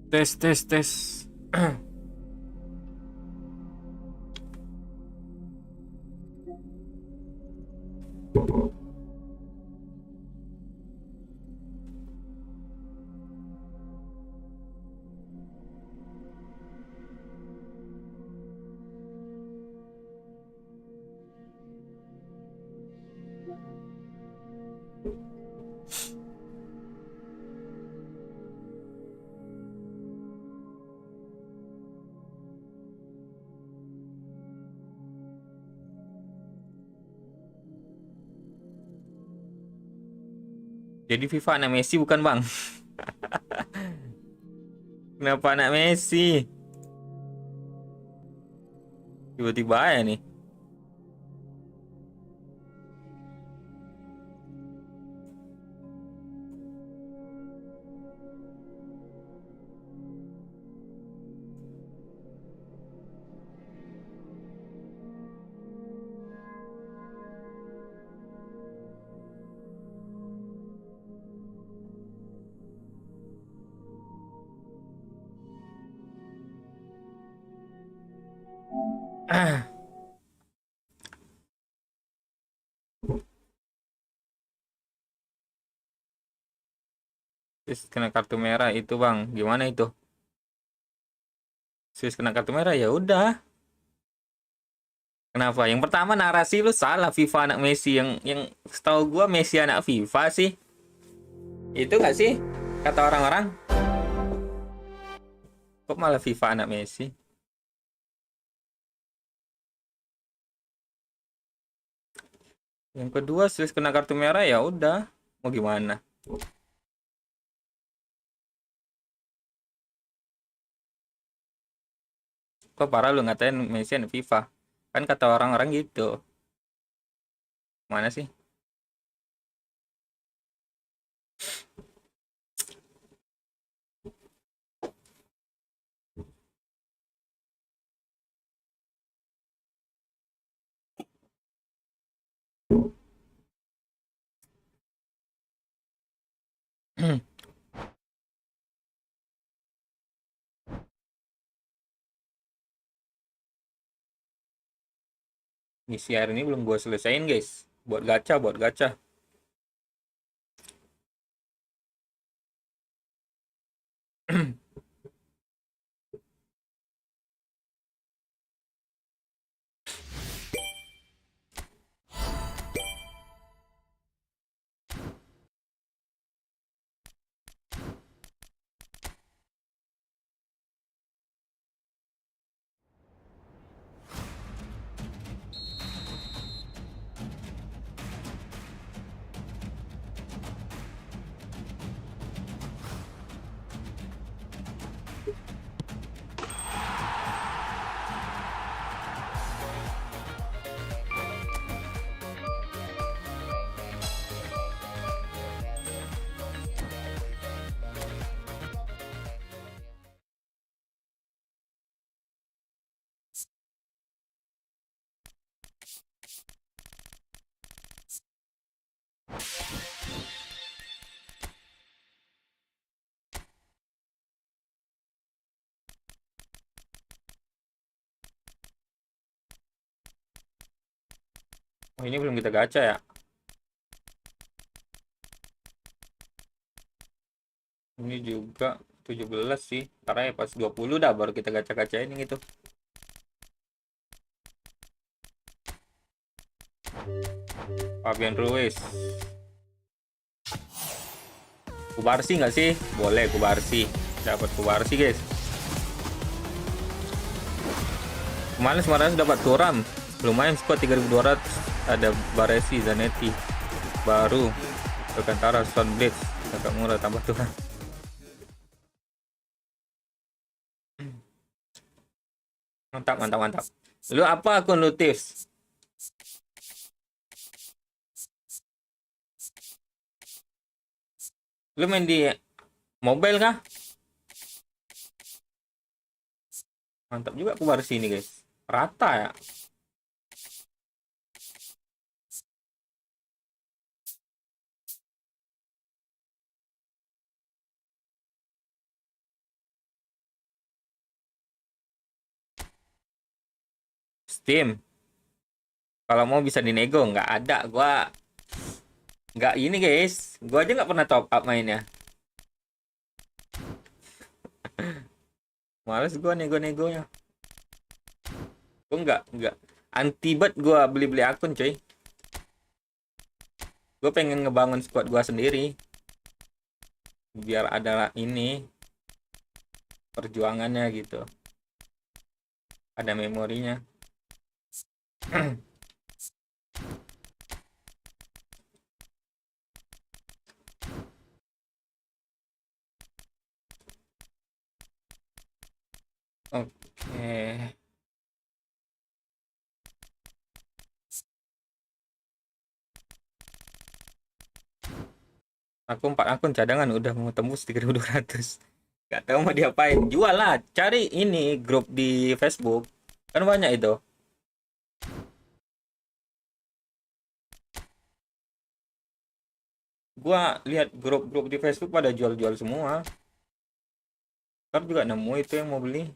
Tes, tes, tes. Jadi FIFA anak Messi bukan bang? Kenapa anak Messi? Tiba-tiba ya nih. Terus kena kartu merah itu bang, gimana itu? Terus kena kartu merah ya udah. Kenapa? Yang pertama narasi lu salah, FIFA anak Messi, yang setahu gua Messi anak FIFA sih. Itu nggak sih kata orang-orang? Kok malah FIFA anak Messi? Yang kedua, terus kena kartu merah ya udah. Mau gimana? Kok parah lu ngatain Messi anak FIFA? Kan kata orang-orang gitu. Mana sih? Misi hari ini belum gue selesain guys. Buat gacha, buat gacha. Oh, ini belum kita gacha ya. Ini juga 17 sih. Karena ya pas 20 dah baru kita gacha-gachain gitu. Fabian Ruiz. Kubarsi nggak sih? Boleh Kubarsi. Dapat Kubarsi guys. Kemarin Semarang dapat Turam. Lumayan squad 3.200. Ada Baresi, Zanetti. Baru. Alcantara, Stone Blitz. Agak murah tambah Turam. Mantap, mantap, mantap. Lu apa akun lu tips? Lu main di mobile kah? Mantap juga aku baru sini guys. Rata ya. Steam. Kalau mau bisa dinego, nggak ada. Gua nggak ini guys. Gua aja nggak pernah top up mainnya. Males gua nego-negonya. Gua nggak anti bet gua beli-beli akun coy. Gua pengen ngebangun squad gua sendiri. Biar ada ini perjuangannya gitu. Ada memorinya. Oke. Aku 4 akun cadangan udah mau tembus 3.200. Gak tahu mau diapain. Jual lah. Cari ini grup di Facebook. Kan banyak itu. Gua lihat grup-grup di Facebook pada jual-jual semua. Ntar juga nemu itu yang mau beli.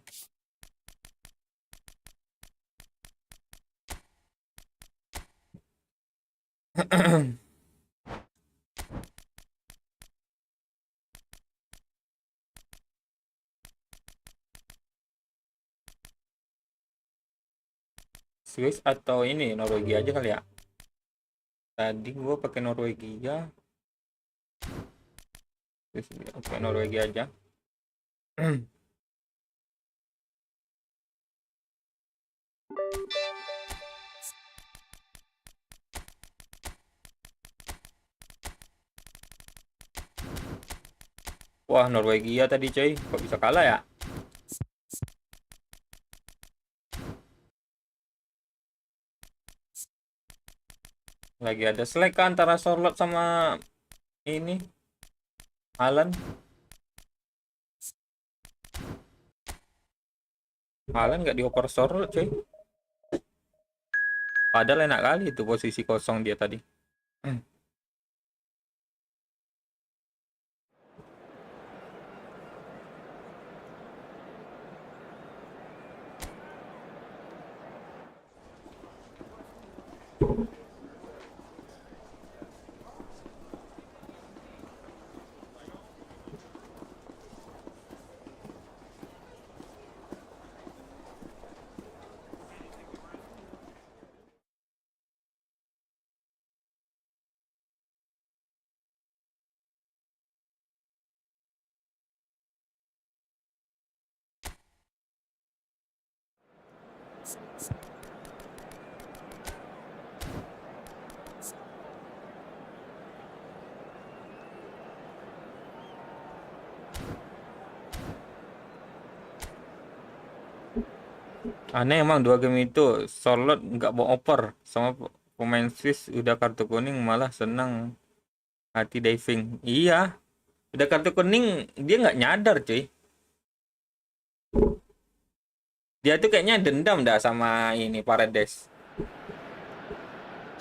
Swiss atau ini Norwegia aja kali ya. Tadi gua pakai Norwegia. Oke, Norwegia aja. Wah, Norwegia tadi coy. Kok bisa kalah ya? Lagi ada selek kan antara Sorlot sama ini Alan. Alan nggak dioper Sorlot coy. Padahal enak kali itu posisi kosong dia tadi. Aneh emang dua game itu Charlotte nggak mau oper sama pemain Swiss udah kartu kuning malah senang hati diving. Iya, udah kartu kuning dia nggak nyadar cuy. Dia tuh kayaknya dendam dah sama ini Paredes.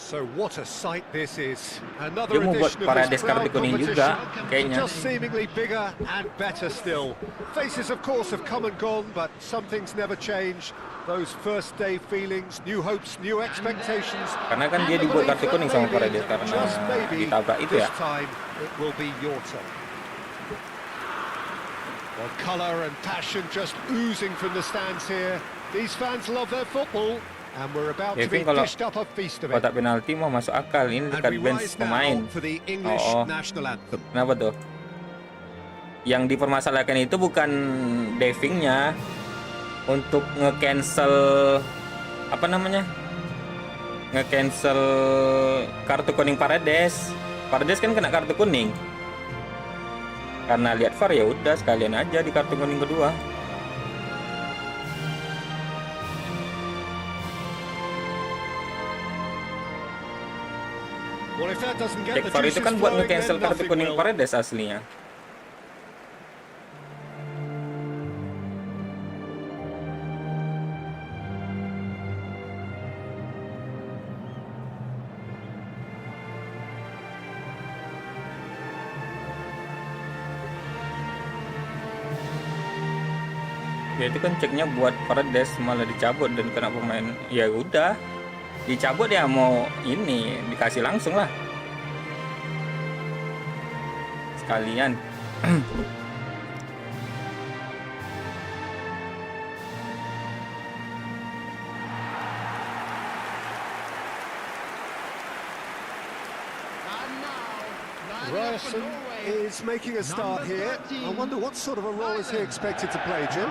So what a sight this is. Dia Another mau buat edition of Paredes this kartu proud kuning competition, juga kayaknya. just seemingly bigger and better still. Faces of course have come and gone, but some things never change. Those first day feelings, new hopes, new expectations. Karena kan dia dibuat kartu kuning sama Paredes karena ditabrak itu ya. This time it will be your turn. Well, colour and passion just oozing from the stands here. These fans love their football. And we're about to be dished up a feast of it. Kotak penalti mau masuk akal ini dekat bench pemain. Oh, kenapa tuh? Yang dipermasalahkan itu bukan divingnya, untuk nge-cancel apa namanya? Nge-cancel kartu kuning Paredes. Paredes kan kena kartu kuning. Karena lihat VAR ya udah sekalian aja di kartu kuning kedua. Cek VAR itu kan buat nge-cancel kartu kuning Paredes aslinya. Ya itu kan ceknya buat Paredes malah dicabut dan kena pemain. Ya udah, dicabut ya mau ini dikasih langsung lah. Sekalian. Ryerson is making a start here. I wonder what sort of a role is he expected to play, Jim?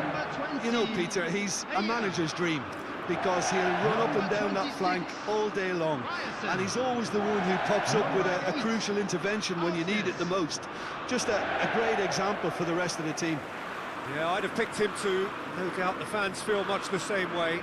You know, Peter, he's a manager's dream because he'll run up and down that flank all day long, and he's always the one who pops up with a crucial intervention when you need it the most. Just a great example for the rest of the team. Yeah, I'd have picked him too. No doubt the fans feel much the same way.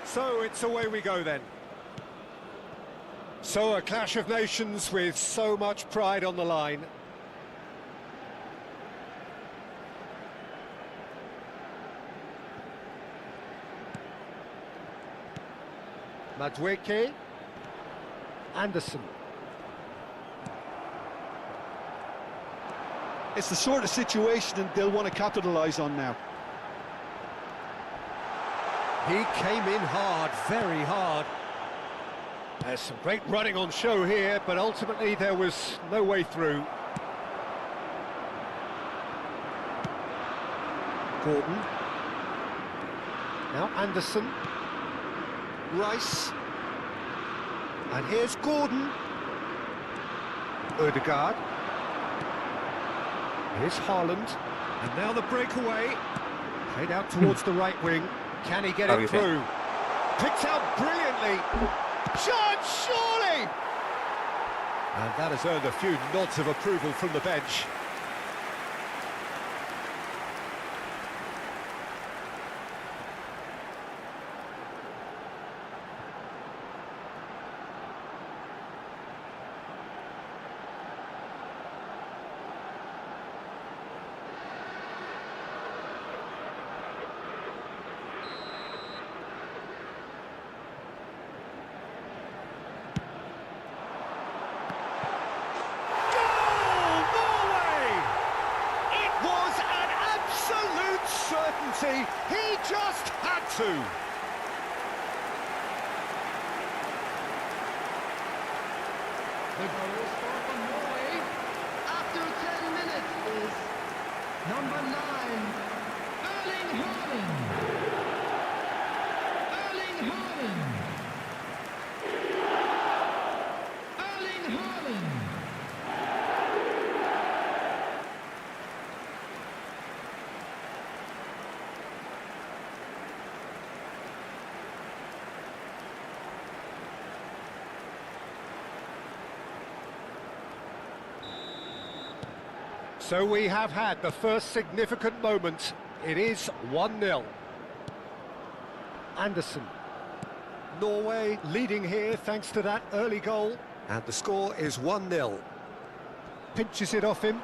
So it's away we go then. So a clash of nations with so much pride on the line. Madueke, Anderson. It's the sort of situation that they'll want to capitalise on now. He came in hard, very hard. There's some great running on show here, but ultimately there was no way through. Gordon. Now Anderson. Rice. And here's Gordon. Ødegaard. Here's Haaland. And now the breakaway. Played out towards the right wing. Can he get it through? Picked out brilliantly. Chance, surely! And that has earned a few nods of approval from the bench. He just had to. The goal scored for Norway after 10 minutes is number 9, Erling Haaland. Erling Haaland. Erling Haaland. So we have had the first significant moment. It is 1-0. Anderson. Norway leading here thanks to that early goal. And the score is 1-0. Pinches it off him.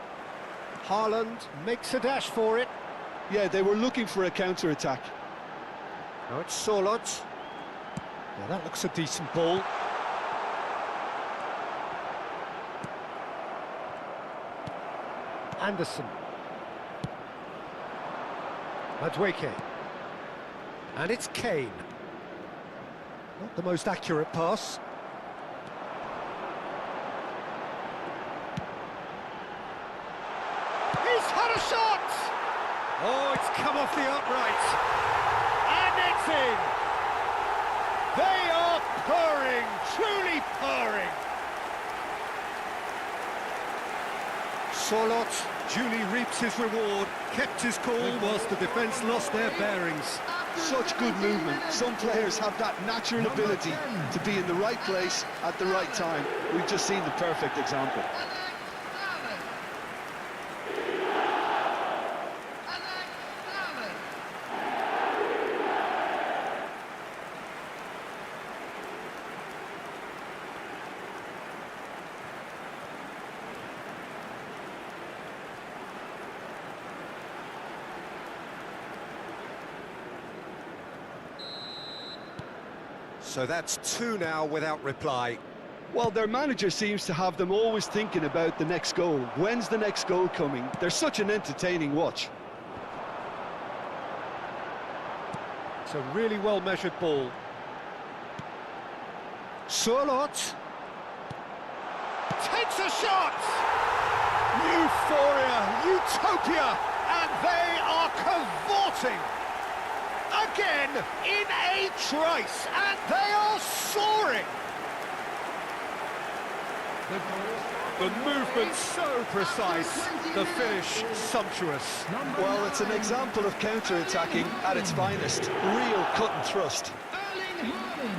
Haaland makes a dash for it. Yeah, they were looking for a counter-attack. Now it's Solot. Now that looks a decent ball. Anderson. Madueke. And it's Kane. Not the most accurate pass. He's had a shot! Oh, it's come off the upright. And it's in! They are purring, truly purring. Solot duly reaps his reward, kept his cool whilst the defence lost their bearings. Such good movement. Some players have that natural ability to be in the right place at the right time. We've just seen the perfect example. So that's 2 now without reply. Well, their manager seems to have them always thinking about the next goal. When's the next goal coming? They're such an entertaining watch. It's a really well-measured ball. Surlot takes a shot! Euphoria, utopia, and they are cavorting! Again, in a trice, and they are soaring! The movement so precise, the finish sumptuous. Well, it's an example of counter-attacking at its finest. Real cut and thrust. Erling Haaland.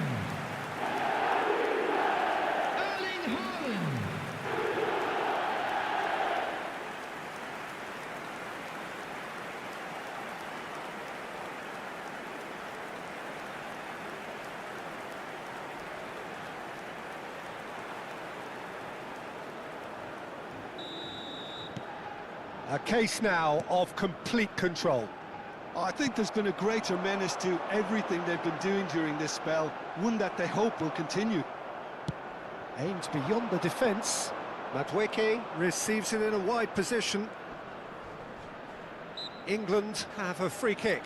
Erling Haaland. A case now of complete control. I think there's been a greater menace to everything they've been doing during this spell, one that they hope will continue. Aims beyond the defence. Madueke receives it in a wide position. England have a free kick.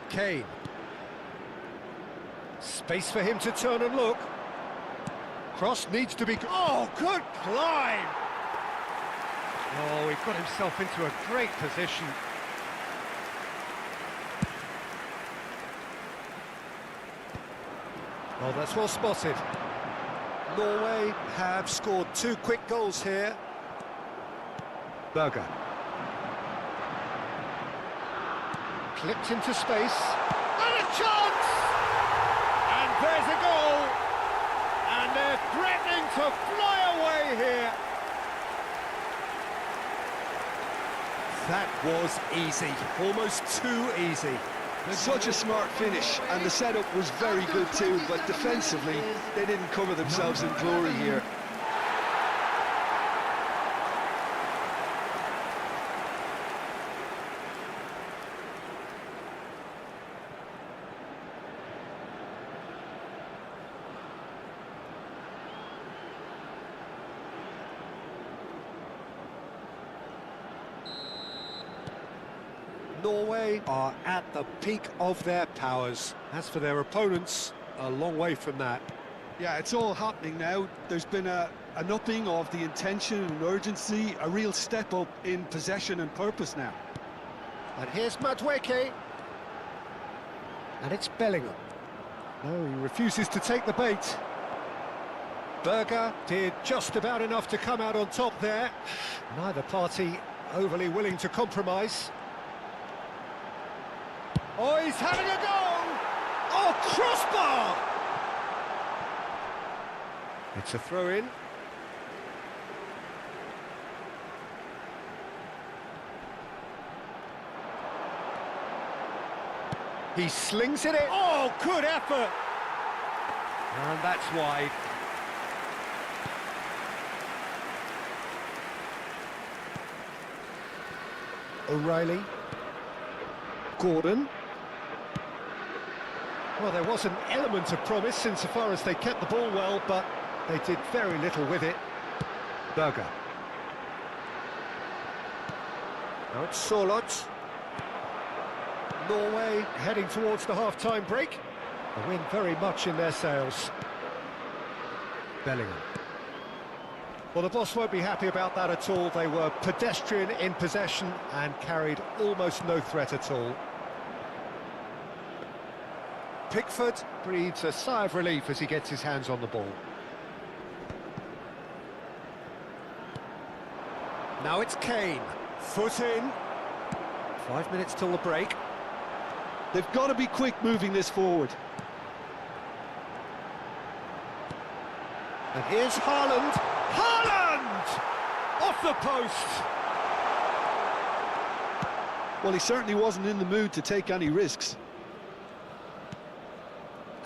Kane. Space for him to turn and look. Cross needs to be... Oh, good climb! Oh, he got himself into a great position. Oh, that's well spotted. Norway have scored 2 quick goals here. Berger. Clipped into space. And a chance! And there's a goal! And they're threatening to fly away here. That was easy, almost too easy. Such a smart finish, and the setup was very good too, but defensively, they didn't cover themselves in glory here. Norway are at the peak of their powers. As for their opponents, a long way from that. Yeah, it's all happening now. There's been an upping of the intention and urgency, a real step up in possession and purpose now. And here's Madueke. And it's Bellingham. No, he refuses to take the bait. Berger did just about enough to come out on top there. Neither party overly willing to compromise. Oh, he's having a go! Oh, crossbar! It's a throw-in. He slings it in. Oh, good effort! And that's wide. O'Reilly. Gordon. Well, there was an element of promise insofar as they kept the ball well, but they did very little with it. Berger. Now it's Surlot. Norway heading towards the half-time break. A win very much in their sails. Bellingham. Well, the boss won't be happy about that at all. They were pedestrian in possession and carried almost no threat at all. Pickford breathes a sigh of relief as he gets his hands on the ball. Now it's Kane. Foot in. 5 minutes till the break. They've got to be quick moving this forward. And here's Haaland. Haaland! Off the post! Well, he certainly wasn't in the mood to take any risks.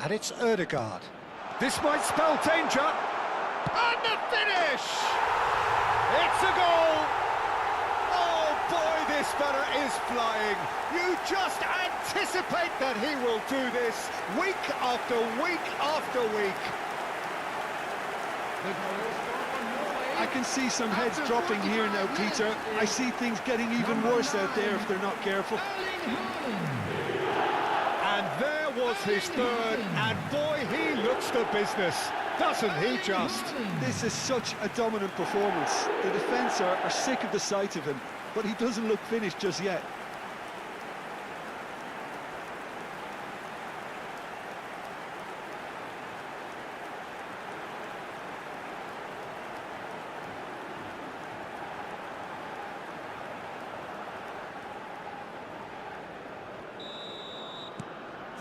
And it's Ødegaard. This might spell danger. And the finish! It's a goal! Oh boy, this fella is flying. You just anticipate that he will do this week after week after week. I can see some heads dropping here now, Peter. I see things getting even worse out there if they're not careful. And there was his third, and boy, he looks the business, doesn't he just? This is such a dominant performance. The defence are sick of the sight of him, but he doesn't look finished just yet.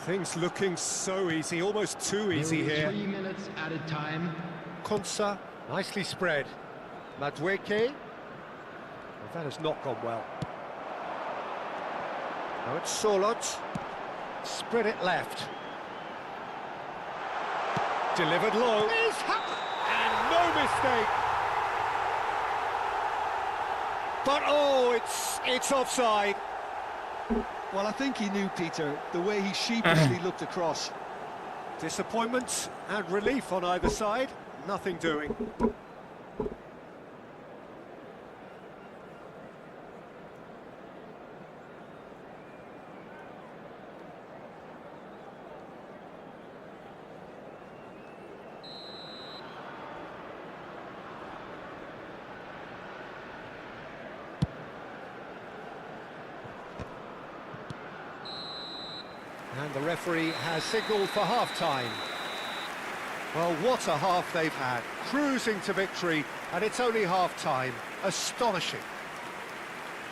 Things looking so easy, almost too easy here. 3 minutes at a time. Konsa, nicely spread. Madueke. Well, that has not gone well. Now it's Solot. Spread it left. Delivered low. And no mistake. But oh, it's offside. Well, I think he knew, Peter, the way he sheepishly looked across. Disappointment and relief on either side. Nothing doing. And the referee has signalled for half-time. Well, what a half they've had. Cruising to victory, and it's only half-time. Astonishing.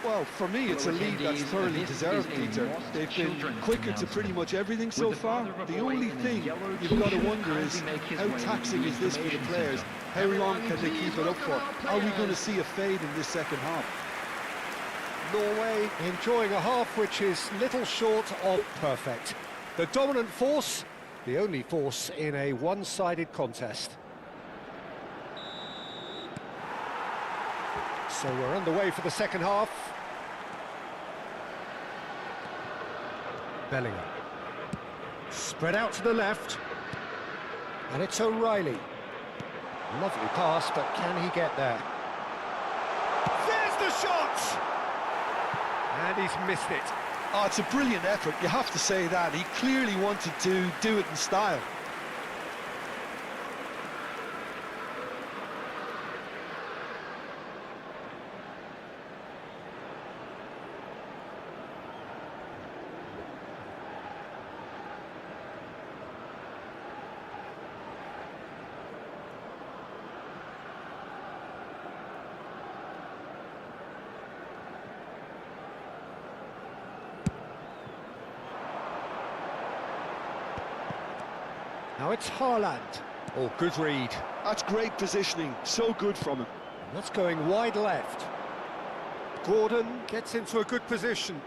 Well, for me, it's a lead that's thoroughly deserved, Peter. They've been quicker to pretty much everything so far. The only thing you've got to wonder is how taxing is this for the players? How long can they keep it up for? Are we going to see a fade in this second half? Norway enjoying a half which is little short of perfect. The dominant force, the only force in a one-sided contest. So we're underway for the second half. Bellingham. Spread out to the left. And it's O'Reilly. Lovely pass, but can he get there? There's the shot! And he's missed it. Oh, it's a brilliant effort, you have to say that. He clearly wanted to do it in style. Now it's Haaland. Oh, good read. That's great positioning, so good from him. That's going wide left. Gordon gets into a good position.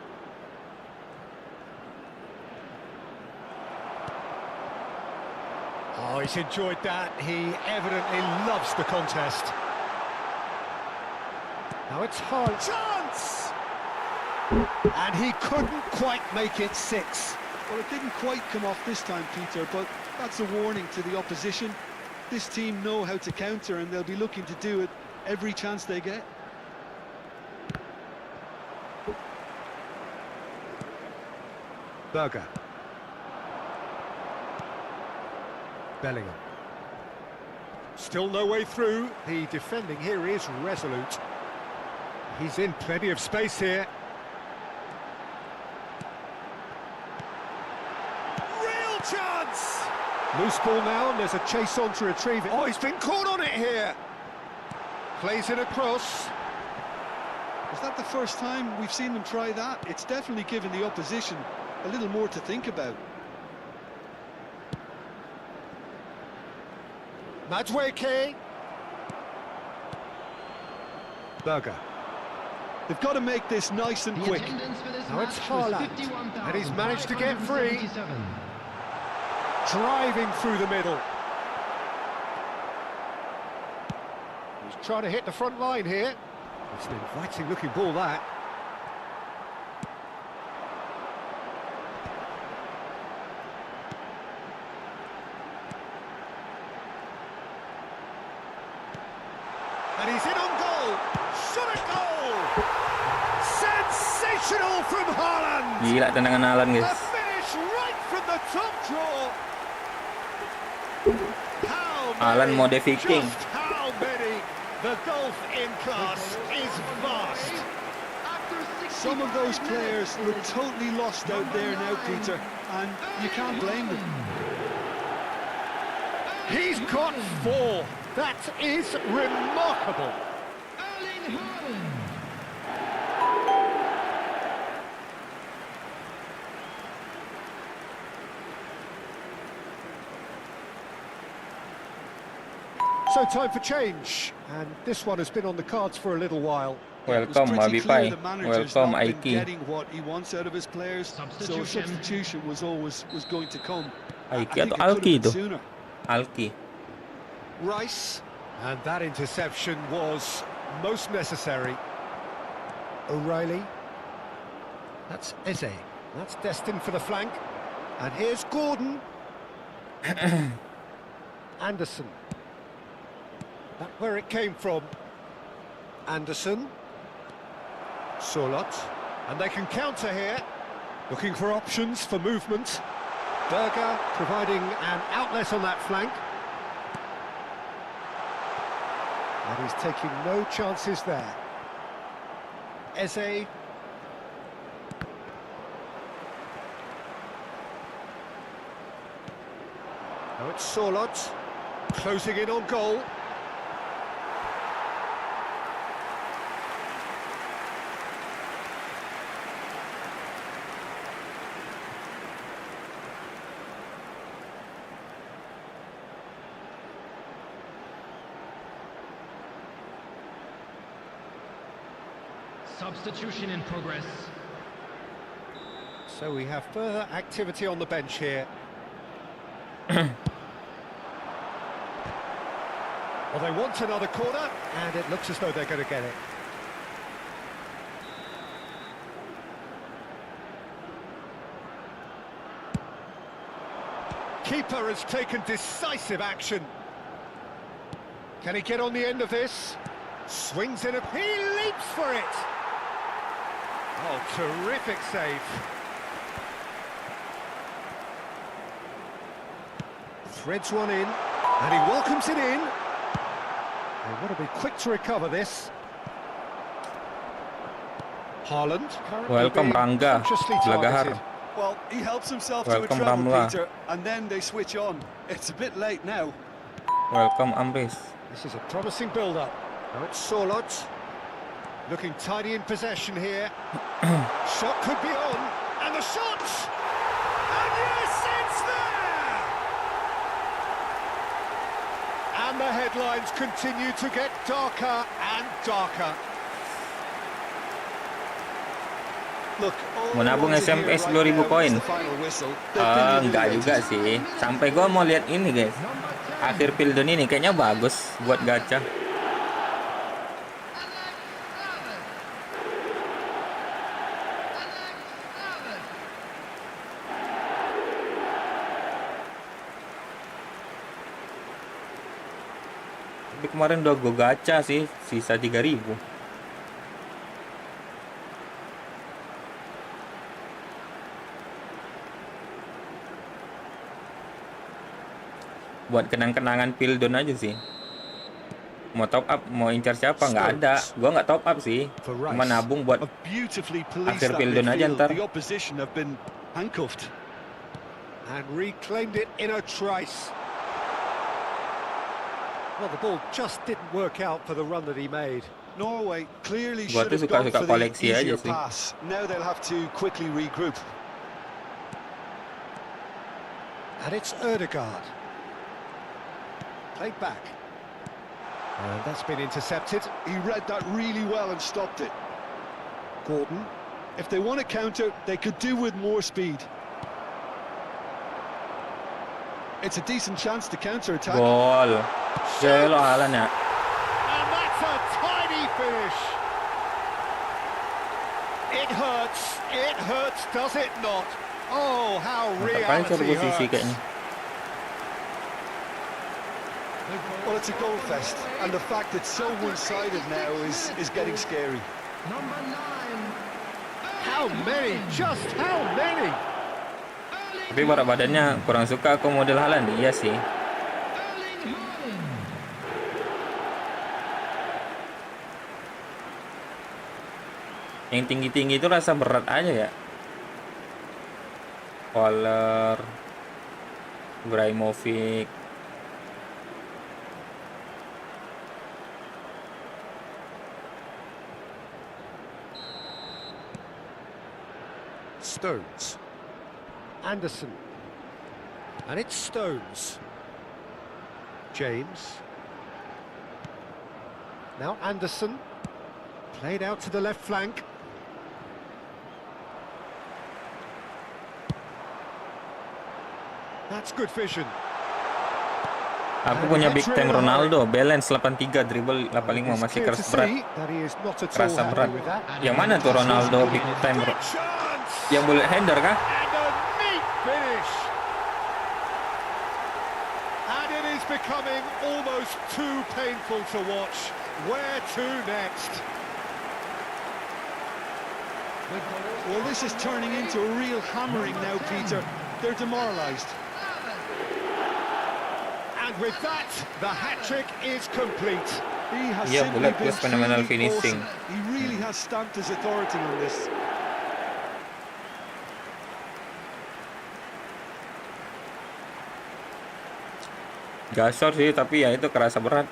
Oh, he's enjoyed that. He evidently loves the contest. Now it's Haaland. Chance! And he couldn't quite make it 6. Well, it didn't quite come off this time, Peter, but that's a warning to the opposition. This team know how to counter, and they'll be looking to do it every chance they get. Berger. Bellingham. Still no way through. The defending here is resolute. He's in plenty of space here. Real Real chance! Loose ball now, and there's a chase on to retrieve it. Oh, he's been caught on it here. Plays it across. Is that the first time we've seen them try that? It's definitely given the opposition a little more to think about. Madweke. Berger. They've got to make this nice and quick. Now it's Haaland, and he's managed to get free. Driving through the middle. He's trying to hit the front line here. It's an inviting looking ball, that. And he's in on goal. Shot at goal. Sensational from Haaland. Gila tendangan Haaland, A guys. finish right from the top draw. Haaland mode Viking. Just how many? The gulf in class is vast. Some of those players look totally lost out there now, Peter, and you can't blame them. He's got 4. That is remarkable. Erling Haaland. So time for change, and this one has been on the cards for a little while. Welcome, Abipai. Welcome, Aiki. Getting what he wants out of his players, so substitution was going to come. Aiki atau Alki itu? Sooner. Alki. Rice, and that interception was most necessary. O'Reilly. That's Eze. That's destined for the flank. And here's Gordon. Anderson. That's where it came from. Anderson. Solot. And they can counter here. Looking for options for movement. Berger providing an outlet on that flank. And he's taking no chances there. Eze. Now it's Solot. Closing in on goal. Substitution in progress. So we have further activity on the bench here. Well, they want another corner, and it looks as though they're going to get it. Keeper has taken decisive action. Can he get on the end of this? Swings in, he leaps for it! Oh, terrific save. Threads one in, and he welcomes it in. They want to be quick to recover this. Haaland. Welcome, Rangga. Lagahar. Well, he helps himself Welcome, to a treble, Ramla. Peter, and then they switch on. It's a bit late now. Welcome, Amris. This is a promising build-up. Now it's Solot. Looking tidy in possession here. Shot could be on, and the shot! And yes, it's there! And the headlines continue to get darker and darker. Look, Mau nabung SMP 10.000 koin? Enggak juga sih. Sampai gua mau lihat ini, guys. Akhir Pildon ini kayaknya bagus buat gacha. Tapi kemarin udah gue gacha sih, sisa 3.000. Buat kenang-kenangan Pildon aja sih. Mau top up, mau incar siapa, nggak ada. Gua nggak top up sih, cuma nabung buat akhir Pildon aja ntar. And reclaimed it in a trice. Well, the ball just didn't work out for the run that he made. Norway clearly Gua should tuh have gone suka for the koleksi aja easier sih. pass. Now they'll have to quickly regroup. And it's Ødegaard. Played back. And that's been intercepted. He read that really well and stopped it. Gordon, if they want to counter, they could do with more speed. It's a decent chance to counter-attack. Gol. Gelo Haaland ya. And that's a tiny finish. It hurts, does it not? Oh, how Mantap kali cari reality posisi hurts. kayaknya. Well, it's a goal fest, and the fact it's so one-sided now is getting scary. Number 9. How many? Just how many? Tapi berat badannya kurang suka aku model Haaland. Iya sih. Erling Haaland. Yang tinggi-tinggi itu rasa berat aja ya. Waller, Ibrahimovic. Stones. Anderson. And it's Stones. James. Now Anderson. Played out to the left flank. That's good vision. Aku punya big time Ronaldo, balance 83, dribble 85, masih keras berat. Kerasa berat. Yang mana tuh Ronaldo big time? Yang bullet hander kah? And a neat finish. And it is becoming almost too painful to watch. Where to next? Well, this is turning into a real hammering now, Peter. They're demoralised. And with that, the hat-trick is complete. He has Yeah, simply bullet been plus phenomenal truly finishing. awesome. He really has stamped his authority on this. Gasor sih, tapi ya itu kerasa berat.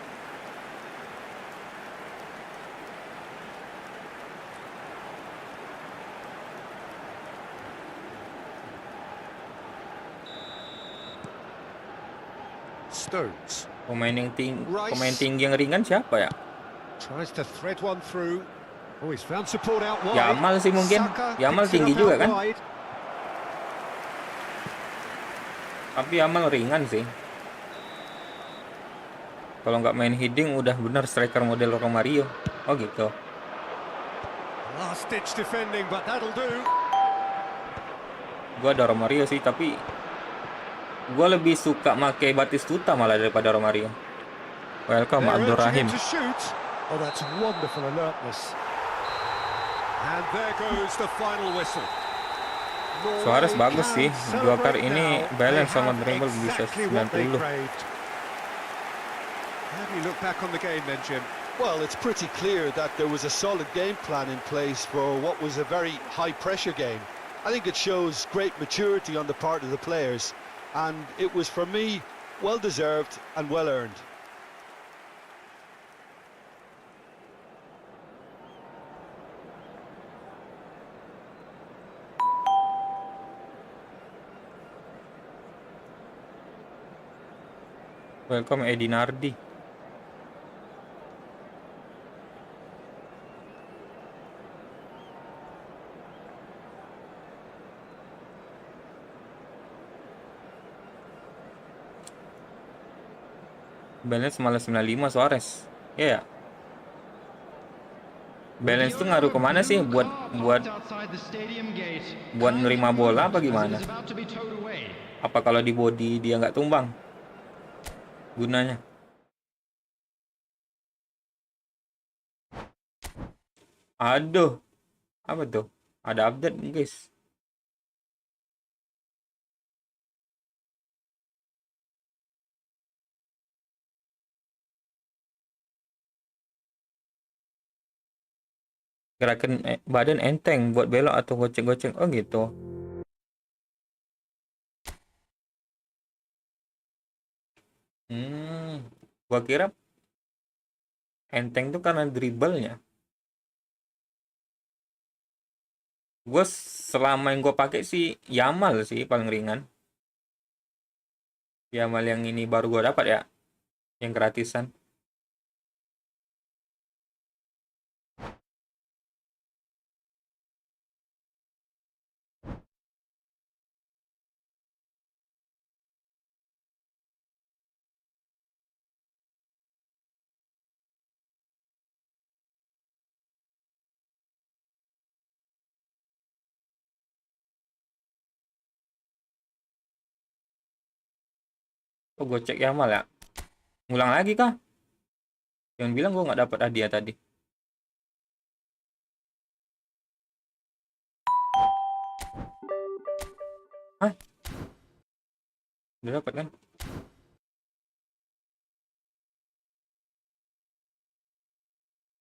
Stones Pemain tinggi yang ringan siapa ya? tries to thread one through. Oh, he's found support out wide. Yamal sih mungkin. Saka Yamal picks it tinggi up juga out kan? wide. Tapi Yamal ringan sih. Kalau nggak main heading udah bener striker model Romario. Oh gitu. Last ditch defending, but that'll do. Gua ada Romario sih, tapi gua lebih suka make Batistuta malah daripada Romario. Welcome They're Abdul urging Rahim. him to shoot. Oh, that's wonderful alertness. And there goes the final whistle. Suarez Norway bagus can sih. Dua celebrate kali ini now. balance They sama have dribble bisa exactly what they 90. craved. How do you look back on the game then, Jim? Well, it's pretty clear that there was a solid game plan in place for what was a very high-pressure game. I think it shows great maturity on the part of the players, and it was, for me, well-deserved and well-earned. Welcome Edi Nardi. Balance malah 95 Suarez. Iya ya. Balance tuh ngaruh kemana sih? Buat nerima bola apa gimana? Apa kalau di body dia nggak tumbang? Gunanya. Aduh. Apa tuh? Ada update nih, guys. Gerakan badan enteng buat belok atau goceng-goceng. Oh gitu. Gua kira enteng tuh karena dribblenya. Gue selama yang gue pakai sih Yamal sih paling ringan. Yamal yang ini baru gue dapat ya, yang gratisan. Oh, gue cek Yamal ya. Ngulang lagi kah? Yang bilang gue nggak dapat hadiah tadi. Hah? Udah dapat kan?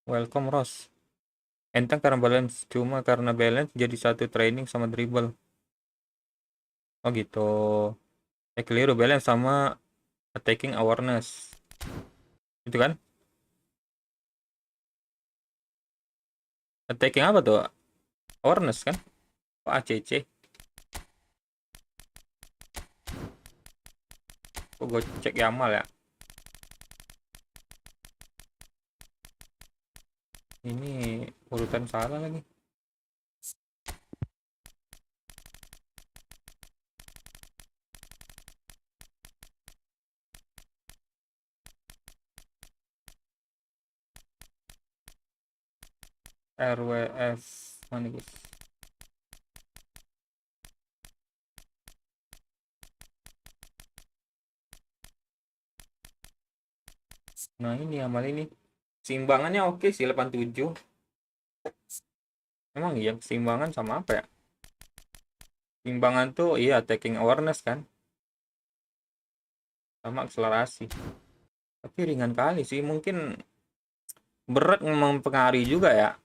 Welcome Ross. Enteng karena balance, cuma karena balance jadi satu training sama dribble. Oh gitu. Keliru, balance sama attacking awareness. Itu kan? Attacking apa tuh? Awareness kan? Oh, ACC. Oh, gue cek Yamal ya. Ini urutan salah lagi. RWS mana guys? Nah ini amal ini seimbangannya oke sih 87. Emang iya seimbangan sama apa ya? Seimbangan tuh iya taking awareness kan, sama akselerasi. Tapi ringan kali sih, mungkin berat mempengaruhi juga ya.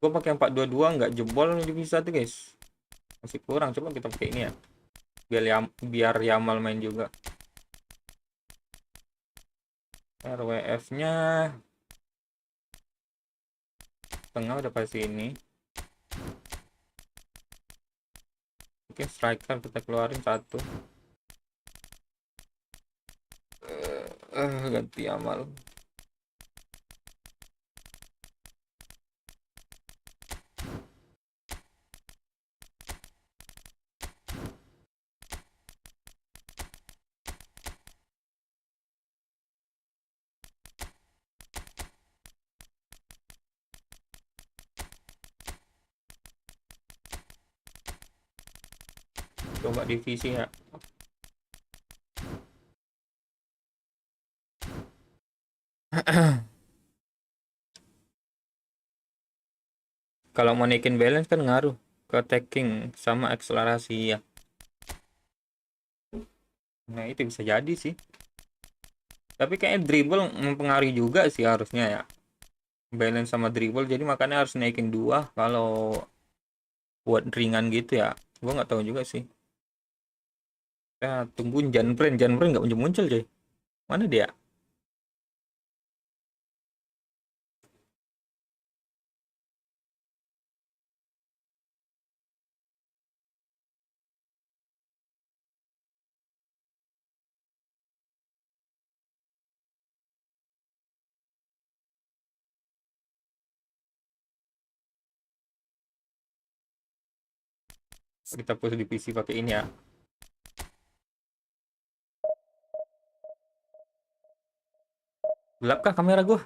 Gue pakai 422 nggak jebol nih bisa tuh guys. Masih kurang, coba kita pakai ini ya. Biar Yamal main juga. RWF-nya tengah udah pasti ini. Oke, striker kita keluarin satu. Ganti Yamal. Coba divisi ya. Kalau mau naikin balance kan ngaruh ke taking sama akselerasi ya. Nah itu bisa jadi sih. Tapi kayaknya dribble mempengaruhi juga sih harusnya ya. Balance sama dribble, jadi makanya harus naikin dua kalau buat ringan gitu ya. Gue nggak tahu juga sih. Ya tungguin Janpren nggak muncul coy. Mana dia? Kita push di PC pakai ini ya. Gelap kah kamera gue?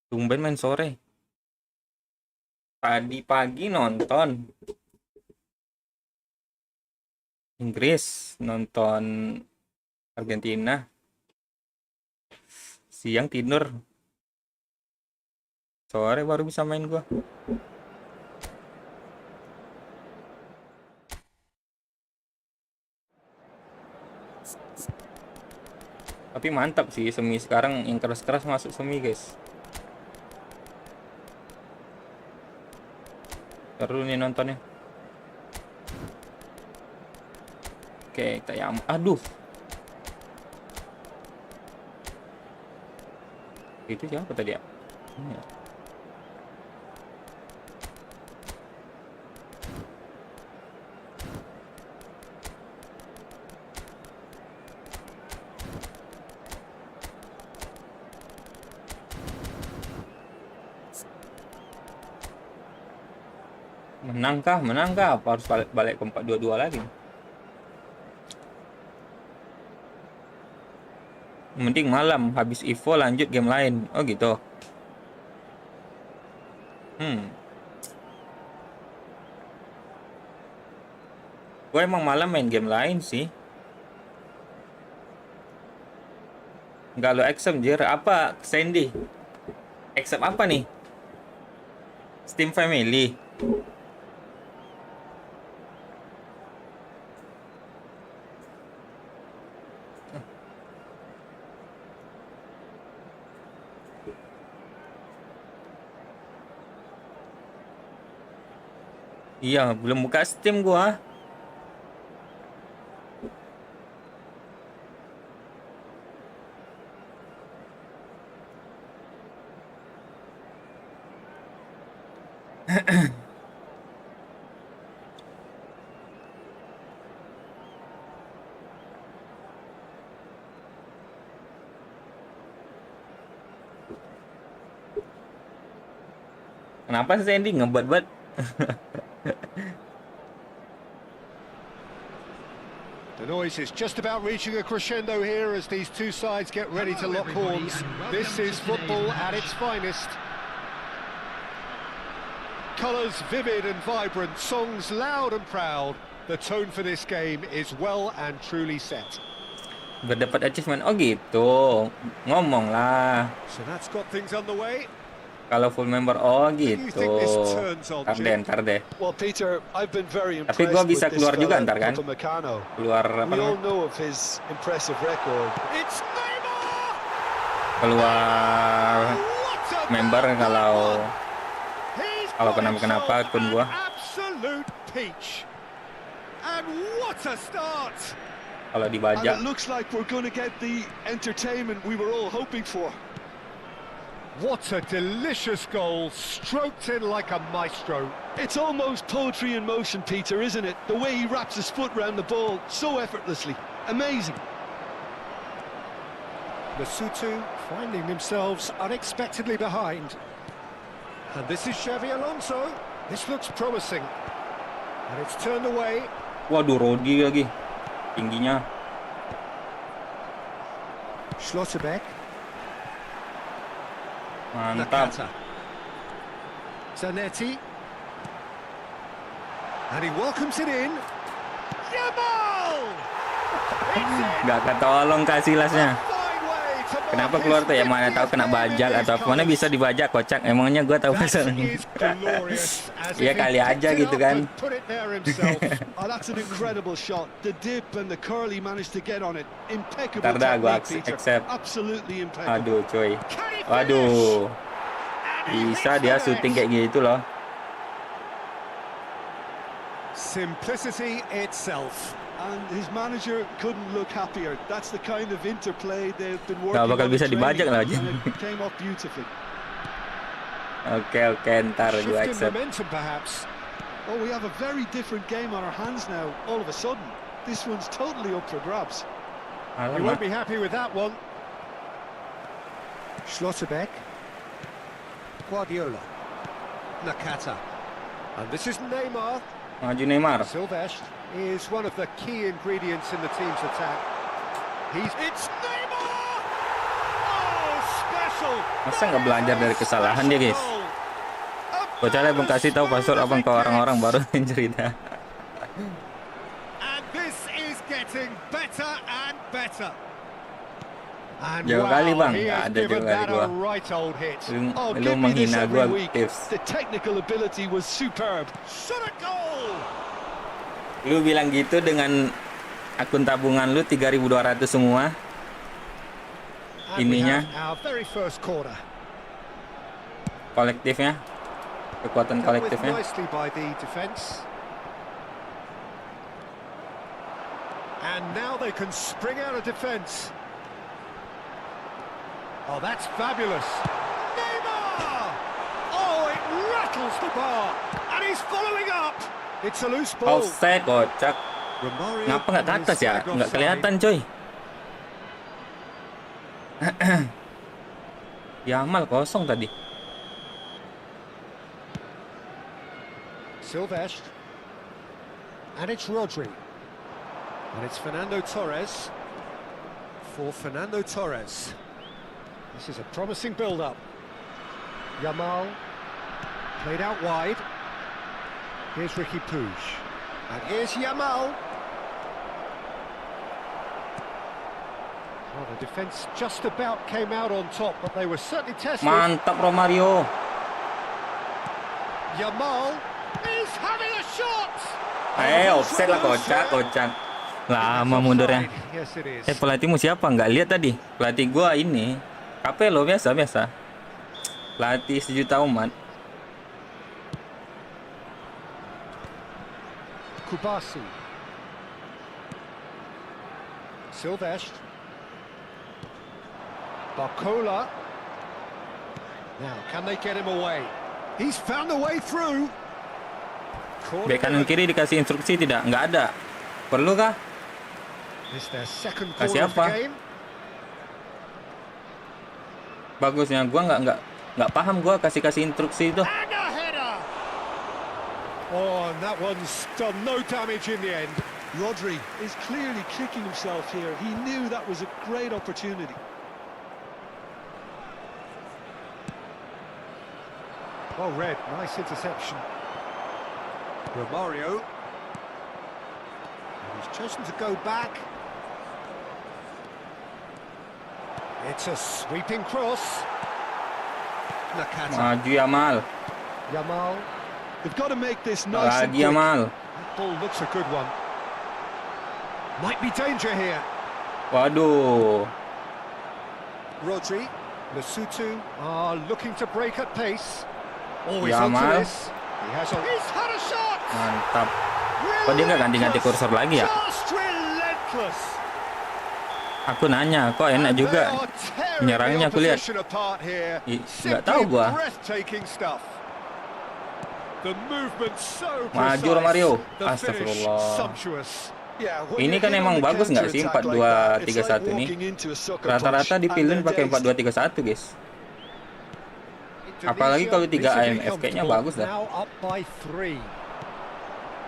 Tumben main sore. Tadi pagi nonton Inggris, nonton Argentina. Siang tidur. Sore baru bisa main gua. Tapi mantap sih semi sekarang, yang keras-keras masuk semi, guys. Seru nih nontonnya. Oke, kita yang aduh. Itu siapa tadi ya? Ini ya. Menangkah? Apa harus balik ke 4-2-2 lagi? Mending malam habis Evo lanjut game lain. Oh gitu. Gue emang malam main game lain sih. Enggak lo accept jir. Apa Sandy? Accept apa nih? Steam Family. Iya, belum buka Steam gua. Kenapa sih Sandy ngebuat-buat? The noise is just about reaching a crescendo here as these two sides get ready to lock horns. This is football at its finest. Colours vivid and vibrant, songs loud and proud. The tone for this game is well and truly set. Berdapat achievement. Oh gitu. Ngomong lah. So that's got things on the way. Kalau full member, oh gitu. Ntar deh. Well, Peter, I've been very impressed. Tapi gua bisa keluar juga ntar kan? Keluar apa We all namanya? know of his impressive record. It's Neymar! Keluar member kalau He's kenapa akun gua. Absolute peach. And what a start! Kalau And dibajak. it looks like we're going to get the entertainment we were all hoping for. What a delicious goal, stroked in like a maestro. It's almost poetry in motion, Peter, isn't it? The way he wraps his foot round the ball so effortlessly. Amazing. Lesotho finding themselves unexpectedly behind. And this is Xavi Alonso. This looks promising. And it's turned away. Waduh, Rodi lagi. Tingginya. Schlotterbeck. Mantap. Zanetti. And he welcomes it in. Yamal! Gak ketolong Casillasnya. Fine way to mark Kenapa his keluar tuh ya? Mana tahu kena 55 bajak atau minutes mana bisa dibajak, kocak. Emangnya gua tahu That pasal. is glorious, as Iya if he kali aja picked it gitu up kan. and put it there himself. Oh, that's an incredible shot. The dip and the curl he managed to get on it. Impeccable Ntar dah gua technique, Peter. accept. Absolutely impeccable. Aduh, coy. Can he Waduh. finish? And he Bisa hits dia the syuting net. kayak gitu loh. Simplicity itself. And his manager couldn't look happier. That's the kind of interplay they've been working Gak bakal on bisa in dibajak lah aja. training, and it came off beautifully. Oke, ntar gua Shift in accept. momentum, perhaps. Oh, we have a very different game on our hands now, all of a sudden. This one's totally up for grabs. You won't be happy with that one. Schlotterbeck. Guardiola. Nakata. And this is Neymar. Maju Neymar. Silvestre is one of the key ingredients in the team's attack. It's Neymar! Oh, special! Masa nggak belajar dari kesalahan dia, guys? Bocahnya belum kasih tahu password abang ke orang-orang baru cerita. And this is getting better and better. And Jauh kali, Bang. he Nggak has ada given jauh kali that gua. a right old hit. Lu menghina gua, tips. The technical ability was superb. Shot a goal. Lu bilang gitu dengan akun tabungan lu 3.200 semua. And we Ininya. have our very first corner. Kolektifnya. Kekuatan Dealt with kolektifnya. nicely by the defence. And now they can spring out of defence. Oh, that's fabulous. Neymar! Oh, it rattles the bar. And he's following up. It's a loose ball. Offside, kocak. Romario Ngapa nggak ke and atas his ya? flag Nggak offside. kelihatan, coy. Yamal kosong tadi. Silvestre. And it's Rodri. And it's Fernando Torres. For Fernando Torres. This is a promising build-up. Yamal. Played out wide. Here's Ricky Puig. And here's Yamal. Well, the defence just about came out on top, but they were certainly tested. Mantap Romario. Yamal is having a shot. Offside lah, kocak. Lama mundurnya. Yes, it is. Pelatihmu siapa? Nggak lihat tadi. Pelatih gua ini. Capello biasa. Pelatih sejuta umat. Kubasi. Silvestre. Barcola. Now, can they get him away? He's found a way through. Bek kanan kiri dikasih instruksi tidak? Nggak ada. Perlu kah? It's their second Kasih corner of the apa? game. Bagusnya gua nggak paham gua kasih instruksi itu. And a header. Oh, and that one's done no damage in the end. Rodri is clearly kicking himself here. He knew that was a great opportunity. Well read, nice interception. Romario. And he's chosen to go back. It's a sweeping cross. Nakata. Maju Yamal. Yamal. They've got to make this nice and Lagi quick. Yamal. That ball looks a good one. Might be danger here. Waduh. Rodri. Lesotho are looking to break at pace. Oh, he's onto Yamal. this. He's had a shot. Mantap. Kok dia nggak ganti-ganti kursor lagi ya? Just relentless. Aku nanya, kok enak juga menyerangnya, aku lihat. Nggak tahu gua. Maju Romario. Astagfirullah. Ini kan emang bagus nggak sih 4-2-3-1 ini? Rata-rata dipilih pakai 4-2-3-1, guys. Apalagi kalau 3 AMF kayaknya bagus dah.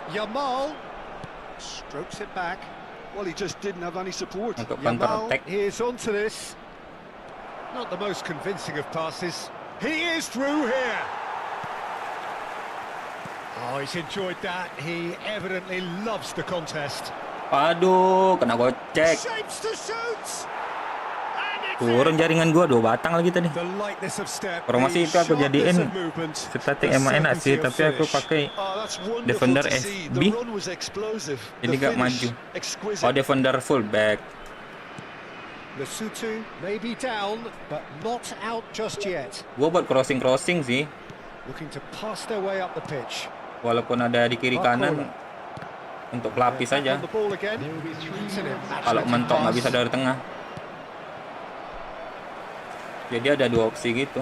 Yamal strokes it back. Well, he just didn't have any support. Untuk counter Yamal attack. is onto this. Not the most convincing of passes. He is through here. Oh, he's enjoyed that. He evidently loves the contest. Waduh, kena gocek. Shapes to shoot. Turun jaringan gua 2 batang lagi tadi. The lightness of step. Formasi itu aku jadiin statik emang enak sih, tapi aku pakai defender FB, jadi gak maju. Oh, defender fullback. Lesotho may be down, but not out just yet. Gua buat crossing sih, Looking to pass their way up the pitch. walaupun ada di kiri kanan untuk pelapis saja. On the ball again. It's an immaculate Kalau mentok nggak pass. bisa dari tengah. Jadi ada 2 opsi gitu.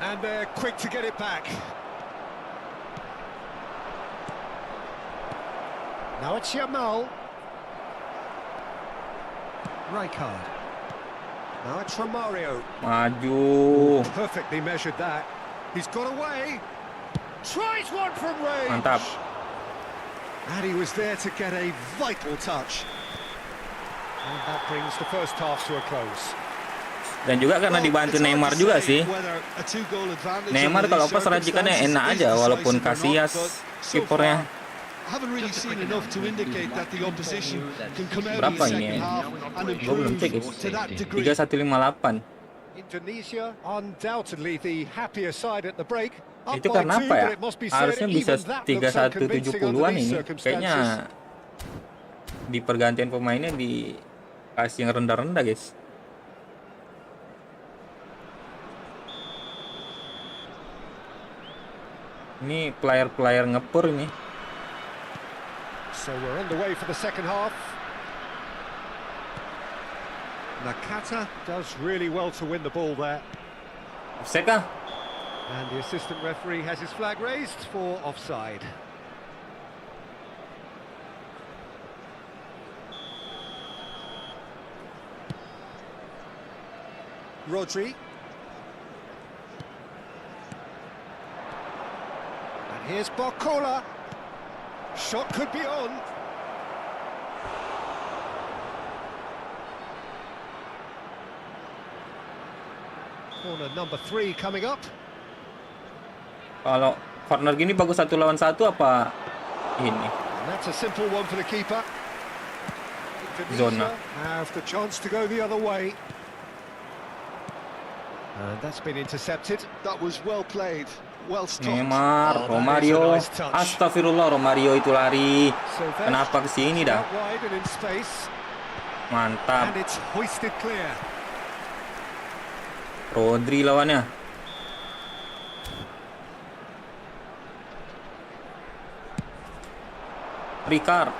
And they're quick to get it back. Now it's Yamal. Rijkaard. Now it's Romario. Maju. Perfectly measured that. He's got away. Tries one from range. Mantap. And he was there to get a vital touch. And that brings the first half to a close. Dan juga karena dibantu Neymar juga sih. Neymar kalau pas racikannya enak aja, walaupun Casillas kipernya haven't really seen enough to indicate that the opposition can come out in Berapa the ini? second half and Gua belum cek, improve guys. to that degree. 3158. Indonesia undoubtedly the happier side at the break. Up Itu by karena two, apa ya? but it must be said, Harusnya bisa even that looks unconvincing 3170-an under these ini. circumstances. Kayaknya di pergantian pemainnya dikasih yang rendah-rendah, guys. Ini player-player ngepur ini. So we're on the way for the second half. Nakata does really well to win the ball there. Offside kah? And the assistant referee has his flag raised for offside. Rodri. And here's Barcola. Shot could be on. Corner number 3 coming up. Kalau corner gini bagus 1 lawan 1 apa ini? And that's a simple one for the keeper. Zona. Have the chance to go the other way. And that's been intercepted. That was well played, well stopped. Neymar, Oh, Romario. that is a nice touch. Astagfirullah, Romario itu lari. Silvestre Kenapa ke sini dah? out wide and in space. Mantap. And it's hoisted clear. Rodri lawannya. Ricard.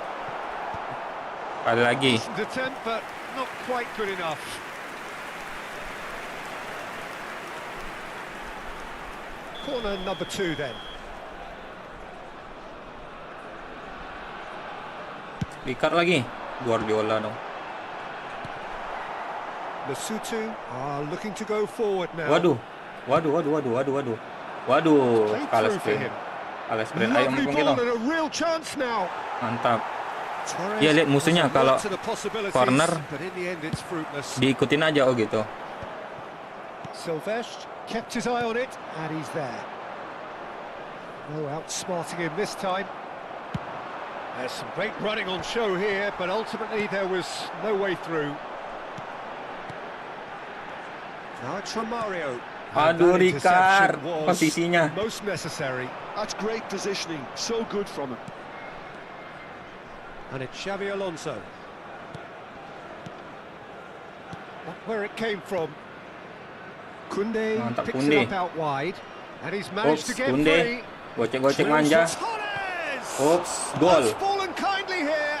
Kali lagi. Decent attempt, but not quite good enough. Corner number 2 then. Ricard lagi. Guardiola dong. Lesotho are looking to go forward now. Waduh. Waduh. Played Kalah through for sprint. him. Kalah sprint. Ayo Lovely mungkin ball kita. and a real chance now. Mantap. Torres Iya, lihat musuhnya has a kalau look to the possibilities, corner but in the end it's fruitless. Diikutin aja gitu. Silvestre kept his eye on it, and he's there. No outsmarting him this time. There's some great running on show here, but ultimately there was no way through. Now it's Romario. And Aduh, that Ricard, interception was posisinya. most necessary. That's great positioning, so good from him. And it's Xavi Alonso. Not where it came from. Kunde Mantap, picks Kunde. it up out wide, and he's managed Oops, to get Kunde. free. Gocek manja. Torres! Oops, gol. Has fallen kindly here.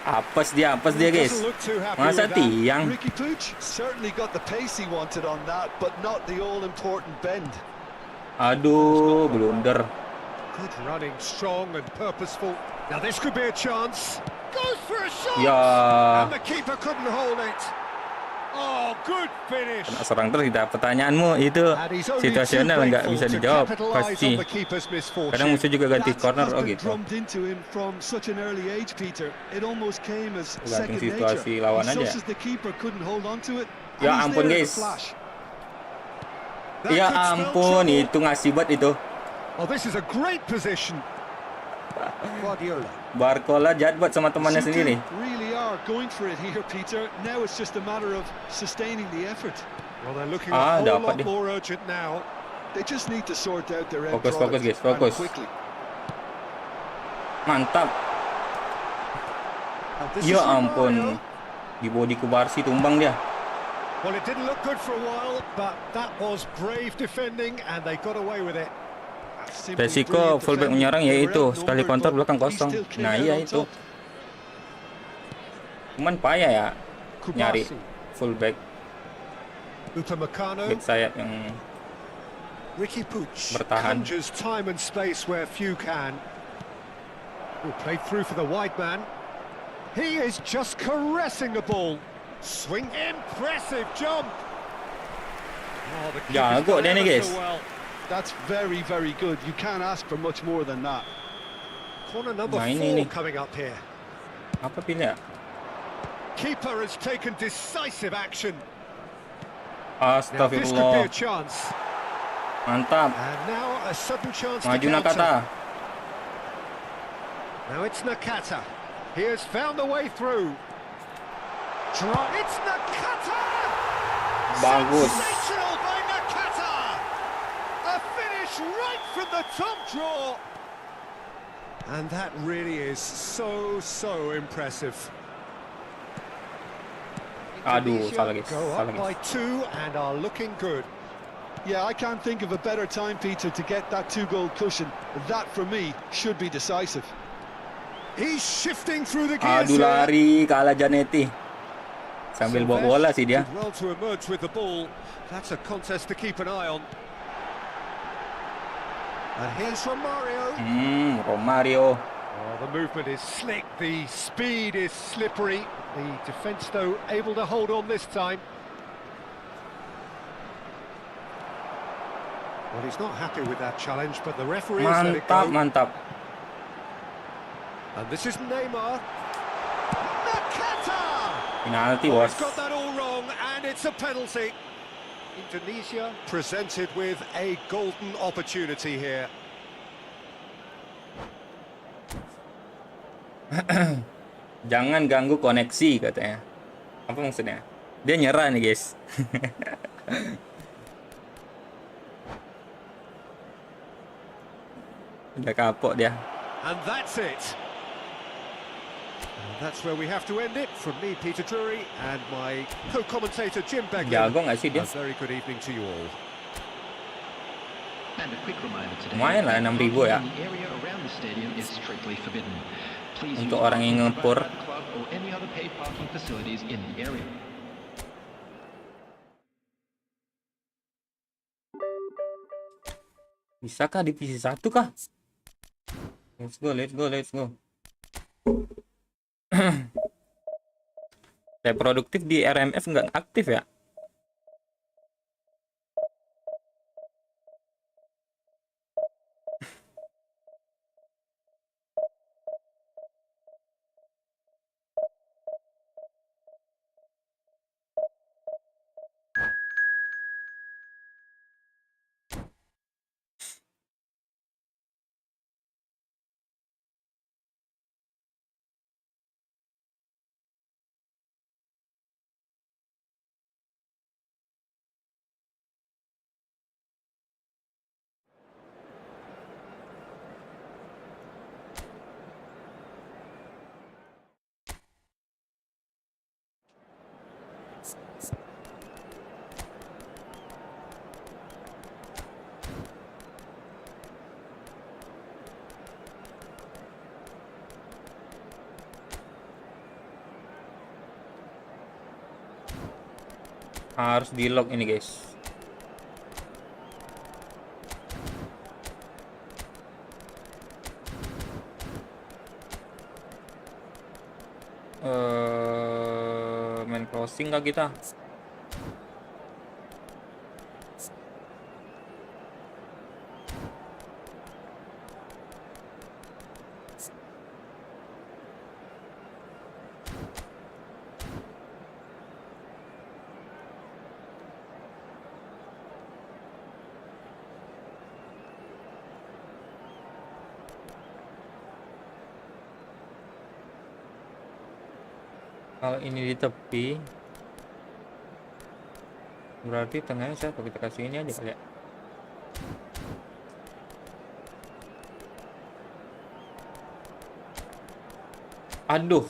Apes dia guys. Doesn't look too happy Masa with that. tiang? Ricky Puig certainly got the pace he wanted on that, but not the all-important bend. Aduh, blunder. Good running, strong and purposeful. Now this could be a chance. Goes for a shot. Ya, And the keeper couldn't hold it. Oh, good finish. kena serang terus kita. Pertanyaanmu itu And he's only situasional, too nggak grateful bisa to dijawab capitalise pasti. on the keeper's misfortune. Kadang musuh juga ganti That corner, has oh been gitu. drummed into him from such an early age, Peter. It almost came as Tergantung second situasi nature. lawan He aja. sussed the keeper couldn't hold on to it. Ya and he's ampun, there in a guys. flash. That Ya could spell ampun, trouble. itu ngasih banget itu. Oh, this is a great position. Guardiola. Barcola jahat buat sama temannya City sendiri. really are going for it here, Peter. Now it's just a matter of sustaining the effort. Well, they're looking Ah, a whole dapat lot dia. more urgent now. They just need to sort out their end Fokus, product guys, and fokus. quickly. Mantap. And this Ya is ampun. Romario. Di body Kubarsi tumbang dia. Well, it didn't look good for a while, but that was brave defending, and they got away with it. Simply Resiko brilliant fullback defending. menyerang They were yaitu sekali outnumbered, counter but belakang he kosong. still came Nah out iya on itu. top. Cuman payah ya nyari Kubasi. fullback Upamecano. back sayap yang Ricky Puig bertahan. conjures time and space where few can. Oh, played through for the wide man. He is just caressing the ball. Swing. Impressive jump. Oh, the keeper's Jago done dia nih, ever guys. so well. That's very, very good. You can't ask for much more than that. Corner number Nah, 4 ini. coming up here. Apa pilih ya? Keeper has taken decisive action. Now this could be Astagfirullah. a chance. Mantap. And now a sudden chance to Maju counter. Nakata. Now it's Nakata. He has found the way through. It's Nakata! Bagus. Sensational by Nakata! A finish right from the top draw. And that really is so impressive. Aduh, salah guys. Go Salah up by guys. 2 and are looking good. Yeah, I can't think of a better time, Peter, to get that 2-goal cushion. That, for me, should be decisive. He's shifting through the gears Aduh, here. lari kalah Janetti. Sambil bawa bola sih dia. Did well to emerge with the ball. That's a contest to keep an eye on. And here's Romario. Romario. Oh, the movement is slick, the speed is slippery. The defence, though, able to hold on this time. Well, he's not happy with that challenge, but the referee has let it go. Mantap. And this is Neymar. Nakata! Penalti, Oh, bos. he's got that all wrong, and it's a penalty. Indonesia presented with a golden opportunity here. Jangan ganggu koneksi katanya. Apa maksudnya? Dia nyerah nih guys. Udah kapok dia. And that's it. And that's where we have to end it. From me, Peter Drury, and my co-commentator, Jim Beglin. Jago nggak sih dia? A very good evening to you all. And a quick reminder today, Lumayan lah, 6.000 ya. the area around the stadium is strictly forbidden. Please Untuk use orang yang the ngepur. club or any other paid parking facilities in the area. Bisakah divisi 1 kah? Let's go. Saya produktif di RMF nggak aktif ya? Harus di lock ini guys. Main crossing kah kita? Kalau ini di tepi, berarti tengahnya siapa? Kita kasih ini aja kali ya. Aduh,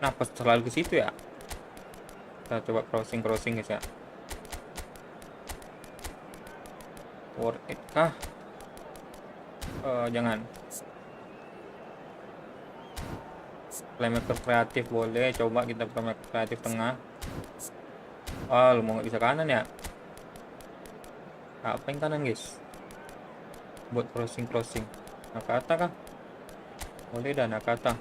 kenapa selalu ke situ ya? Kita coba crossing guys ya. Worth it kah? Jangan. Playmaker kreatif boleh, coba kita playmaker kreatif tengah. Lu mau nggak bisa kanan ya? Apa yang kanan guys? Buat crossing. Nakata kah? Boleh dah Nakata.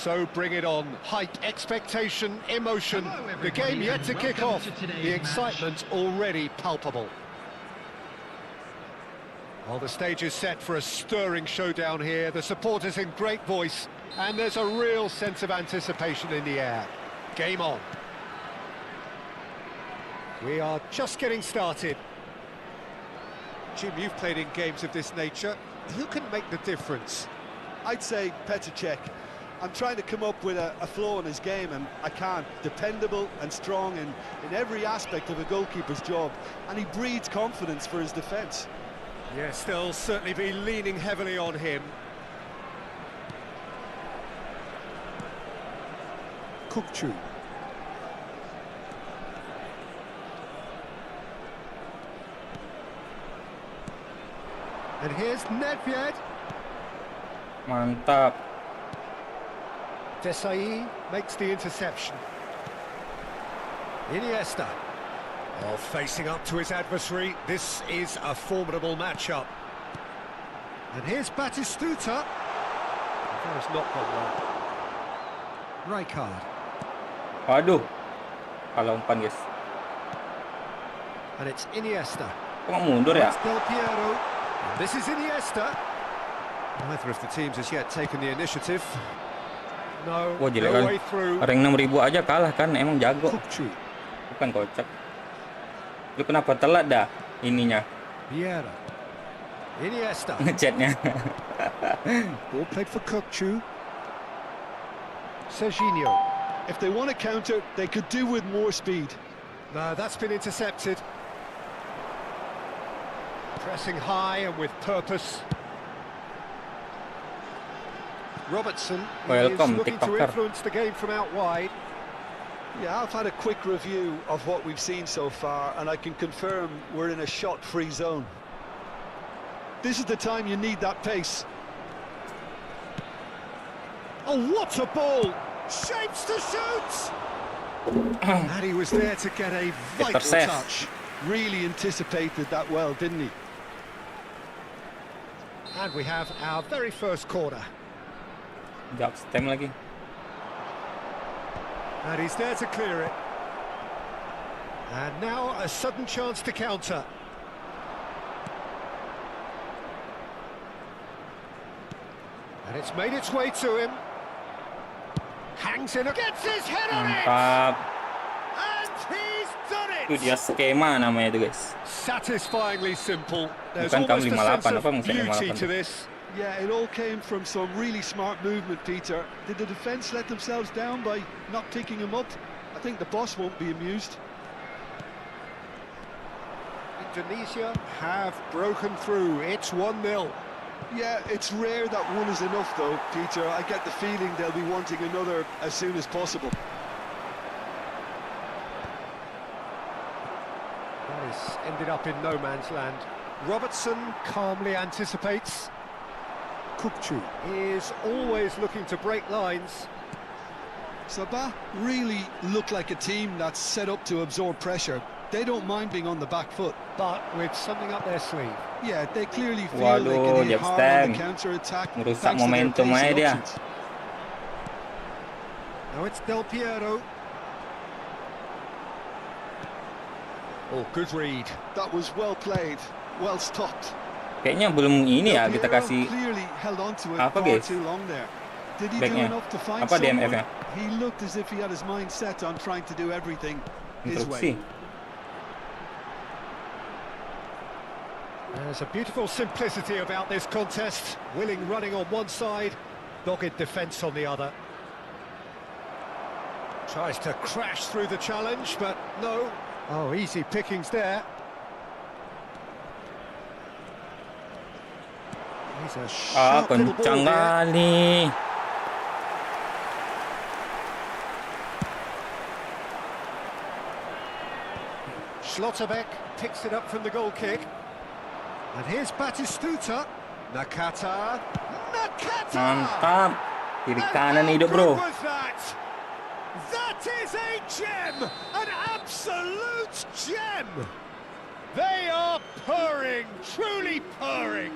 So bring it on. Height, expectation, emotion. The game yet to kick off. The excitement already palpable. Well, the stage is set for a stirring showdown here. The supporters in great voice, and there's a real sense of anticipation in the air. Game on. We are just getting started. Jim, you've played in games of this nature. Who can make the difference? I'd say Petr Cech. I'm trying to come up with a flaw in his game, and I can't. Dependable and strong in every aspect of a goalkeeper's job, and he breeds confidence for his defence. Yes, they'll certainly be leaning heavily on him. Kukçu. And here's Nedved. Mantap. Desai makes the interception. Iniesta. Well, facing up to his adversary, this is a formidable matchup. And here's Batistuta. That has not gone well. Rijkaard. Aduh. Kalau umpan, guys. And it's Iniesta. Kok nggak mundur ya? It's Del Piero. And this is Iniesta. Neither of the teams has yet taken the initiative. No, Wah, jelek no kali. way through. Rank 6.000 aja kalah kan, emang jago. Kukçu. Bukan kocak. Lu kenapa telat dah ininya? Vieira. Iniesta. Ngechatnya. Ball played for Kukçu. Serginho. If they want to counter, they could do with more speed. No, that's been intercepted. Pressing high and with purpose. Robertson Welcome, is looking to TikToker. influence the game from out wide. Yeah, I've had a quick review of what we've seen so far, and I can confirm we're in a shot-free zone. This is the time you need that pace. Oh, what a ball! Shapes to shoot! And he was there to get a vital Intercept. touch. Really anticipated that well, didn't he? And we have our very first corner. Jawab stem lagi. And he's there to clear it. And now a sudden chance to counter. And it's made its way to him. Hangs in, gets his head on it! Mantap. And he's done Itu dia it! skema namanya itu, guys. Satisfyingly simple. There's Bukan almost a kamu 58, sense apa of maksudnya beauty 58 to tuh? this. Yeah, it all came from some really smart movement, Peter. Did the defence let themselves down by not picking him up? I think the boss won't be amused. Indonesia have broken through. It's 1-0. Yeah, it's rare that one is enough, though, Peter. I get the feeling they'll be wanting another as soon as possible. That has ended up in no man's land. Robertson calmly anticipates. Kukçu is always looking to break lines. Sabah really look like a team that's set up to absorb pressure. They don't mind being on the back foot. But with something up their sleeve. Yeah, they clearly feel Waduh, they can dia hit hard on stem. the counter-attack. Merusak thanks to their momentum pacey aja dia. options. Now it's Del Piero. Oh, good read. That was well played, well stopped. Kayaknya belum ini ya Del kita Piero kasih clearly held on to it apa, far guys? too long there. Did he Backnya. do enough to find Apa someone? DMF-nya? He looked as if he had his mind set on trying to do everything his instruksi. way. There's a beautiful simplicity about this contest. Willing running on one side, dogged defence on the other. Tries to crash through the challenge, but no. Oh, easy pickings there. He's a sharp little ball Kencang here. kali. Schlotterbeck picks it up from the goal kick. And here's Batistuta. Nakata. Nakata! Mantap. Kiri And kanan how hidup, good bro. was that? That is a gem! An absolute gem! They are purring, truly purring.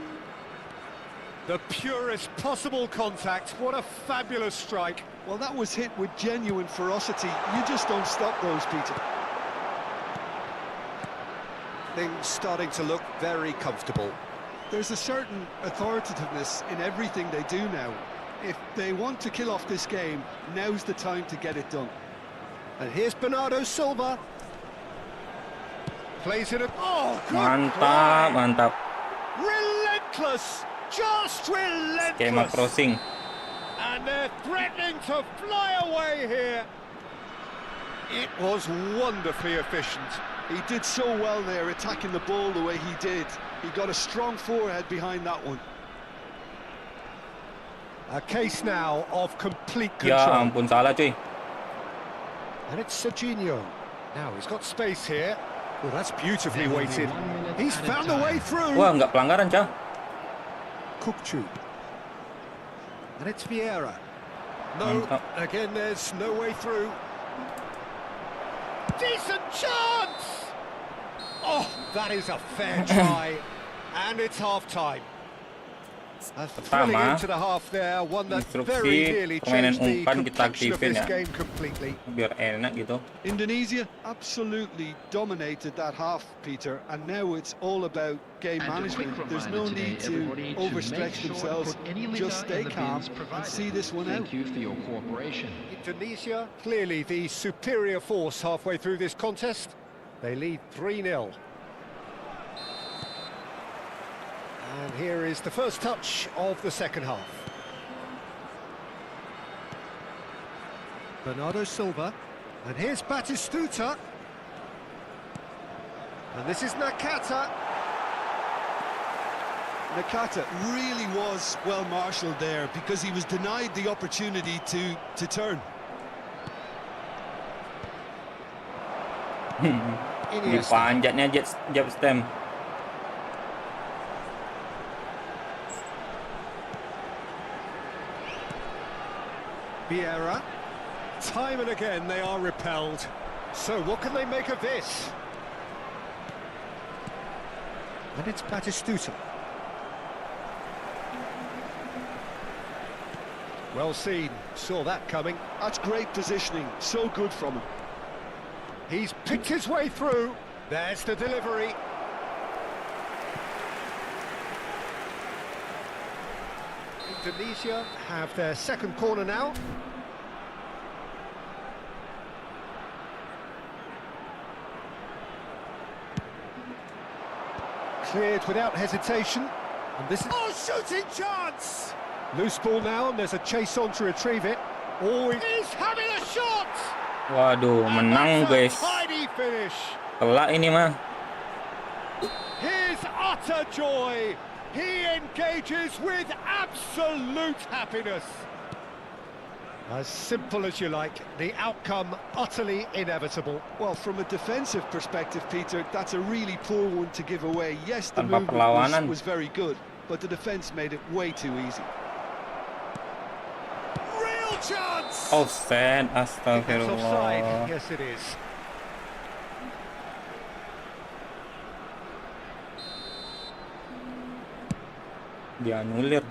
The purest possible contact. What a fabulous strike. Well, that was hit with genuine ferocity. You just don't stop those, Peter. Things starting to look very comfortable. There's a certain authoritativeness in everything they do now. If they want to kill off this game, now's the time to get it done. And here's Bernardo Silva. Plays it. Oh, good Mantap, play. mantap. Relentless, just relentless. Skema crossing. And they're threatening to fly away here. It was wonderfully efficient. He did so well there, attacking the ball the way he did. He got a strong forehead behind that one. A case now of complete Ya control. ampun, salah cuy. And it's Serginho. Now he's got space here. Well, that's beautifully weighted. He's found a way through. Wah, nggak pelanggaran, Cah. Kukcu. And it's Vieira. No, Mantap. again, there's no way through. Decent chance! Oh, that is a fair try. And it's half-time. A thrilling Pertama, end to the half there, one that instruksi very nearly permainan changed the umpan kita complexion of aktifin this ya, game completely. biar enak gitu. Indonesia absolutely dominated that half, Peter, and now it's all about game And a quick management. There's reminder no need today, to everybody, to overstretch make sure to themselves. put any Just litter stay in the calm bins and provided. see this one out. Thank you for your cooperation. Indonesia, clearly the superior force halfway through this contest. They lead 3-0. And here is the first touch of the second half. Bernardo Silva. And here's Batistuta. And this is Nakata. Nakata really was well marshalled there because he was denied the opportunity to turn. Di panjatnya jab stem. Vieira. Time and again they are repelled. So what can they make of this? And it's Batistuta. Well seen, saw that coming. That's great positioning, so good from him. He's picked his way through. There's the delivery. Indonesia have their second corner now. Cleared without hesitation. And this is... Oh, shooting chance! Loose ball now, and there's a chase on to retrieve it. Oh, he's having a shot! Waduh, menang guys. Tidy finish. Kelak ini mah. His utter joy. He engages with absolute happiness. As simple as you like, the outcome utterly inevitable. Well, from a defensive perspective, Peter, that's a really poor one to give away. Yes, the Tanpa movement perlawanan. was very good, but the defence made it way too easy. Real chance! Offside, That's offside. astagfirullah. Yes, it is. Dianulir.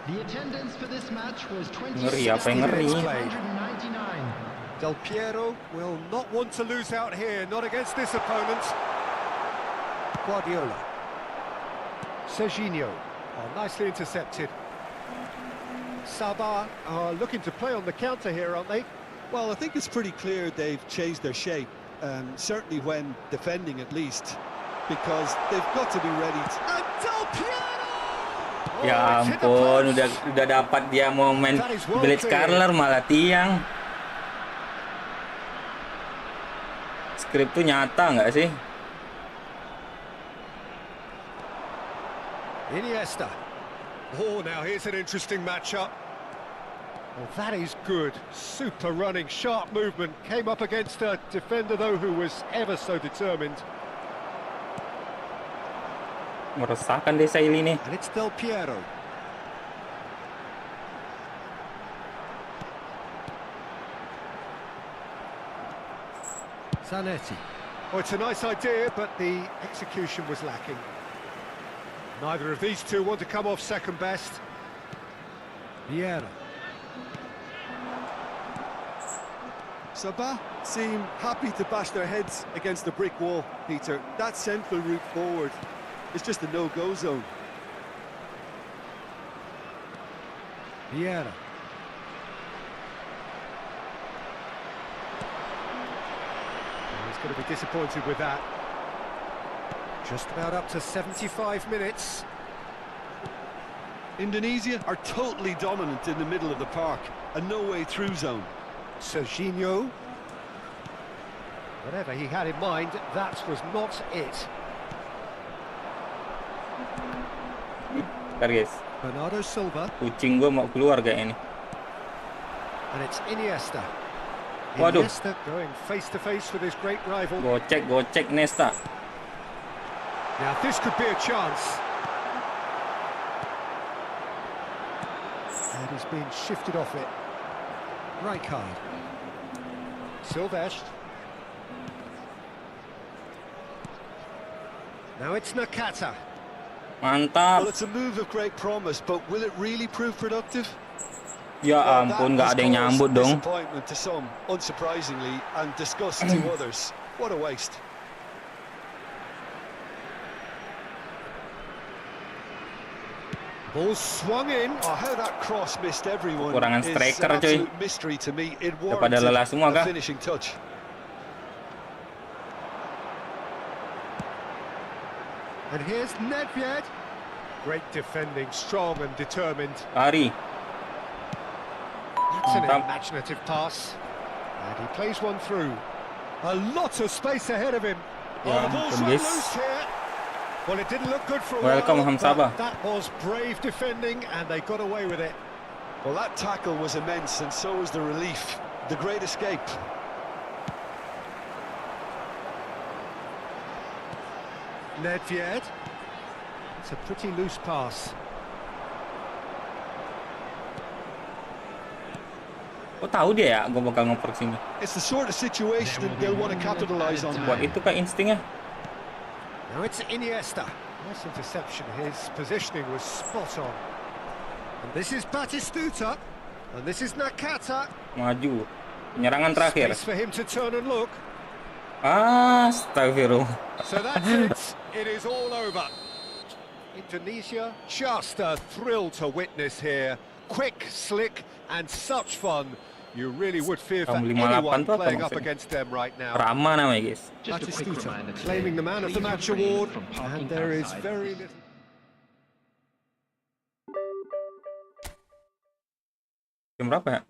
The attendance for this match was Ngeri, apa yang ngeri? 26,199. Del Piero will not want to lose out here, not against this opponent. Guardiola. Serginho. Oh, nicely intercepted. Sabah are looking to play on the counter here, aren't they? Well, I think it's pretty clear they've changed their shape, certainly when defending at least, because they've got to be ready to... And Del Piero! Oh, Ya it's hit the ampun, post. udah dapat dia momen That is well Blitz cleared. Carler malah tiang. Skrip tuh nyata nggak sih? Iniesta. Oh, now here's an interesting matchup. Well, that is good. Super running, sharp movement. Came up against a defender, though, who was ever so determined. Meresahkan desa ini nih. And it's Del Piero. Zanetti. Oh, it's a nice idea, but the execution was lacking. Neither of these two want to come off second best. Vieira. Sabah seem happy to bash their heads against the brick wall, Peter. That central route forward is just a no-go zone. Vieira. He's going to be disappointed with that. Just about up to 75 minutes. Indonesia are totally dominant in the middle of the park, a no-way through zone. Serginho. Whatever he had in mind, that was not it. Bentar guys, Bernardo Silva. kucing gua mau keluar kayaknya nih. And it's Iniesta. Waduh. Iniesta going face to face with his great rival. Gocek Nesta. Now this could be a chance. And he's been shifted off it. Rijkaard. Silvestre. Now it's Nakata. Mantap. Well, it's a move of great promise, but will it really prove productive? Ya Well, ampun, that nggak ada yang has nyambut caused dong. disappointment to some, unsurprisingly, and disgust to others. What a waste. Ball swung in. Oh, how that cross missed everyone Kurangan is striker, an coy. absolute mystery to me. It Daripada warranted lelah semua a kah? finishing touch. And here's Nedved. Great defending, strong and determined. Lari. That's an Mantap. imaginative pass. And he plays one through. A lot of space ahead of him. Ya the ball's ampun, run guys. loose here. Well, it didn't look good for a Welcome, while, Hamsaba. but that was brave defending, and they got away with it. Well, that tackle was immense, and so was the relief. The great escape. Nedved. It's a pretty loose pass. Kok tahu dia ya gue bakal ngoper sini? It's the sort of situation that they'll want to capitalise on. Buat itu kayak instingnya. Now it's Iniesta. Nice interception. His positioning was spot on. And this is Batistuta. And this is Nakata. Maju. Penyerangan terakhir. Space for him to turn and look. Astagfirullah. So that's it. It is all over. Indonesia, just a thrill to witness here. Quick, slick, and such fun. You really would fear for Tahun 58 anyone tuh apa playing up maksudnya? against them right now. Rama namanya guys. Just a quick Batistuta reminder today, claiming the man of the please match refrain award, from parking and there is outside. very little. Jam berapa ya?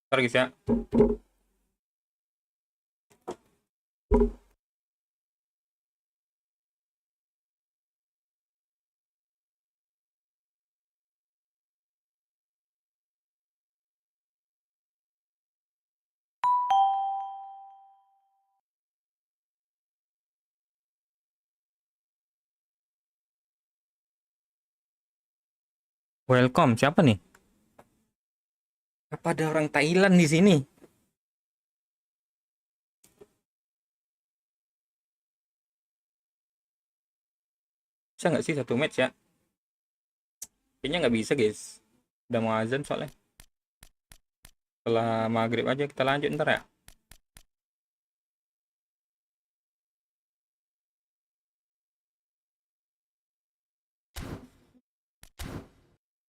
Ntar guys ya. Welcome, siapa nih? Apa ada orang Thailand di sini? Bisa nggak sih satu match ya? Kayaknya nggak bisa guys. Udah mau azan soalnya. Setelah maghrib aja kita lanjut ntar ya.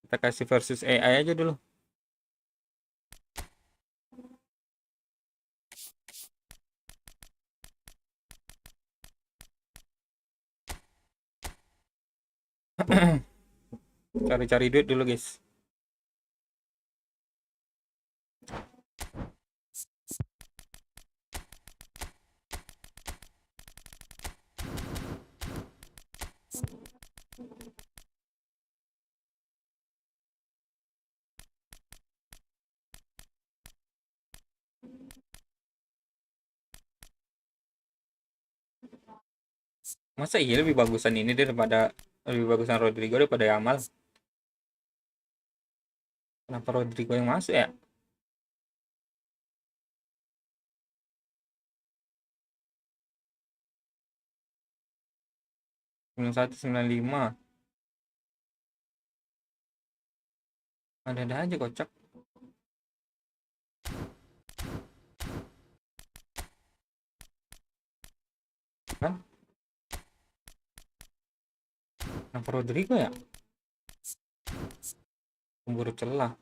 Kita kasih versus AI aja dulu. Cari-cari duit dulu guys. Masa iya lebih bagusan ini daripada lebih bagusan Rodrigo daripada Yamal? Kenapa Rodrigo yang masuk ya? 9195. Ada aja kocak. Kan? Kenapa Rodrigo ya? Pemburu celah.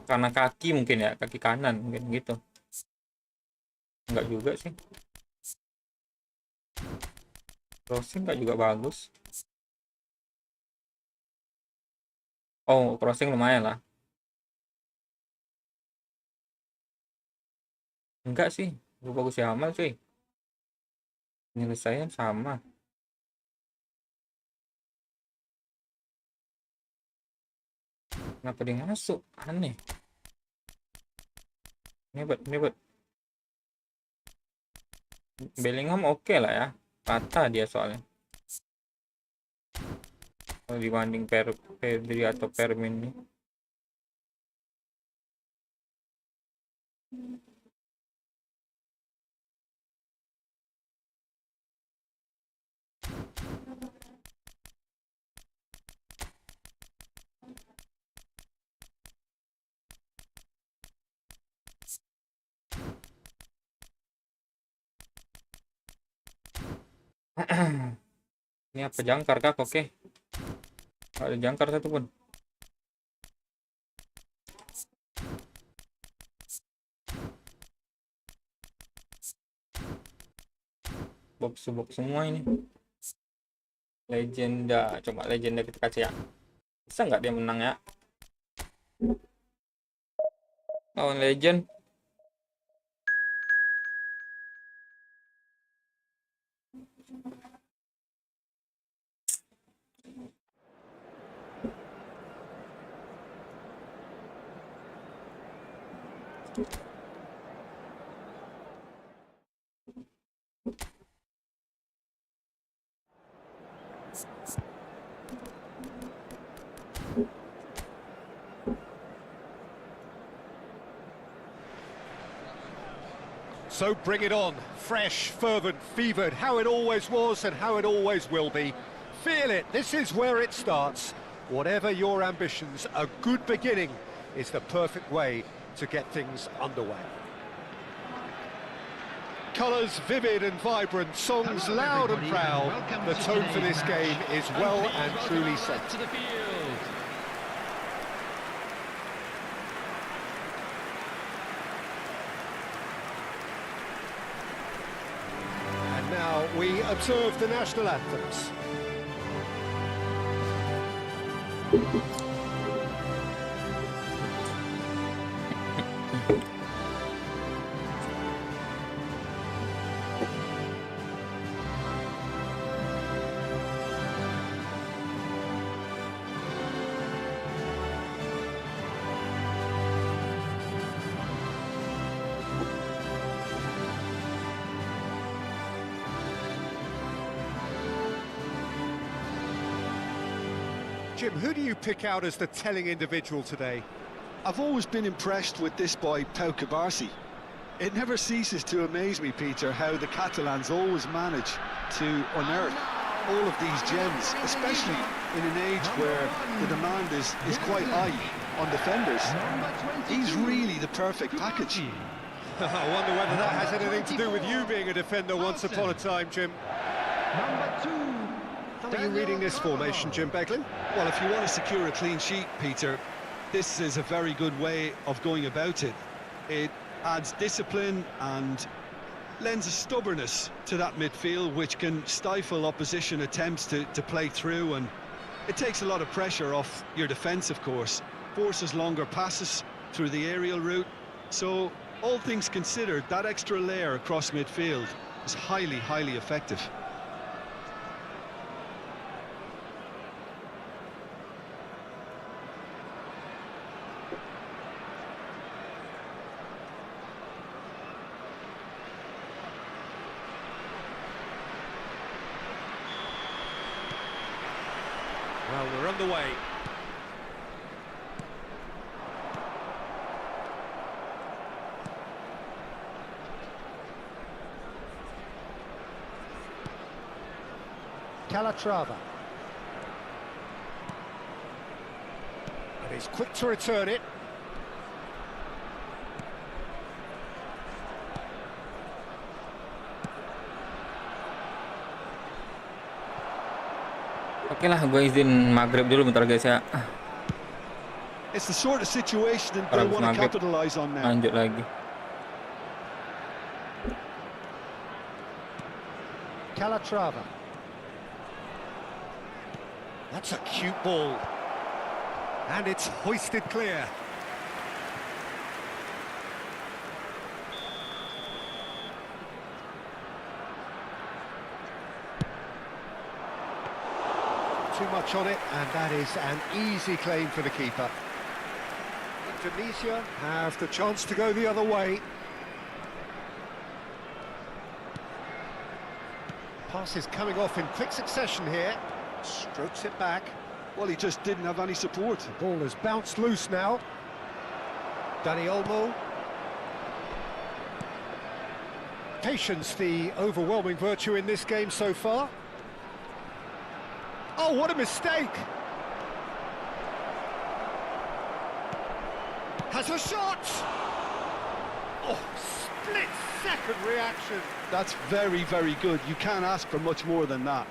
Karena kaki mungkin ya, kaki kanan mungkin gitu. Enggak juga sih. Crossing enggak juga bagus. Oh, crossing lumayan lah. Enggak sih, gue bagus ya amal cuy. Penyelesaian sama. Kenapa dia masuk? Aneh. Ini buat Bellingham oke lah ya. Rata dia soalnya. Kalau dibanding Pedri atau Fermin nih. Ini apa jangkar kah? Oke. Nggak ada jangkar satupun. Box semua ini. Legenda. Coba legenda kita kasih ya. Bisa nggak dia menang ya? Lawan legend. So bring it on, fresh, fervent, fevered, how it always was and how it always will be. Feel it, this is where it starts. Whatever your ambitions, a good beginning is the perfect way to get things underway. Colours vivid and vibrant, songs loud and proud. The tone for this game is well and truly set. To the field. And now we observe the national anthems. Jim, who do you pick out as the telling individual today? I've always been impressed with this boy, Pau Cubarsí. It never ceases to amaze me, Peter, how the Catalans always manage to unearth all of these gems, especially in an age where the demand is quite high on defenders. He's really the perfect package. I wonder whether that has anything to do with you being a defender once upon a time, Jim. How are you reading this formation, Jim Beglin? Well, if you want to secure a clean sheet, Peter, this is a very good way of going about it. It adds discipline and lends a stubbornness to that midfield, which can stifle opposition attempts to play through, and it takes a lot of pressure off your defence, of course. Forces longer passes through the aerial route. So, all things considered, that extra layer across midfield is highly, highly effective. underway. Calatrava. And he's quick to return it. Oke lah, gue izin maghrib dulu bentar guys ya. It's the sort of situation that they Habis want to maghrib capitalize on now. lanjut lagi. Calatrava. That's a cute ball. And it's hoisted clear. Too much on it, and that is an easy claim for the keeper. Indonesia have the chance to go the other way. Pass is coming off in quick succession here. Strokes it back. Well, he just didn't have any support. The ball has bounced loose now. Dani Olmo. Patience, the overwhelming virtue in this game so far. Oh, what a mistake! Has a shot! Oh, split-second reaction. That's very, very good. You can't ask for much more than that.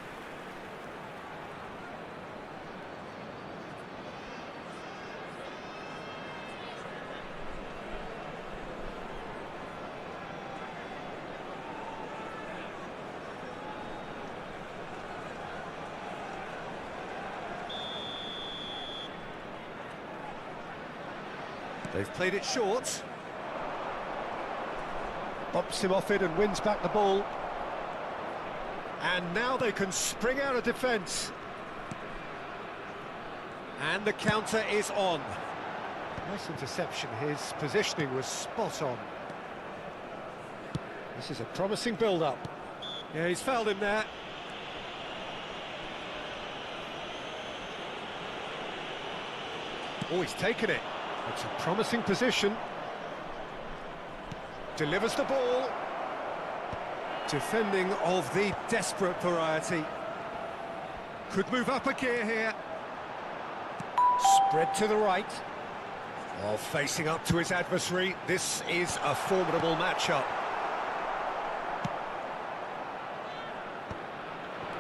They've played it short. Bumps him off it and wins back the ball. And now they can spring out of defence. And the counter is on. Nice interception. His positioning was spot on. This is a promising build-up. Yeah, he's fouled him there. Oh, he's taken it. It's a promising position. Delivers the ball. Defending of the desperate variety. Could move up a gear here. Spread to the right. While facing up to his adversary, this is a formidable matchup.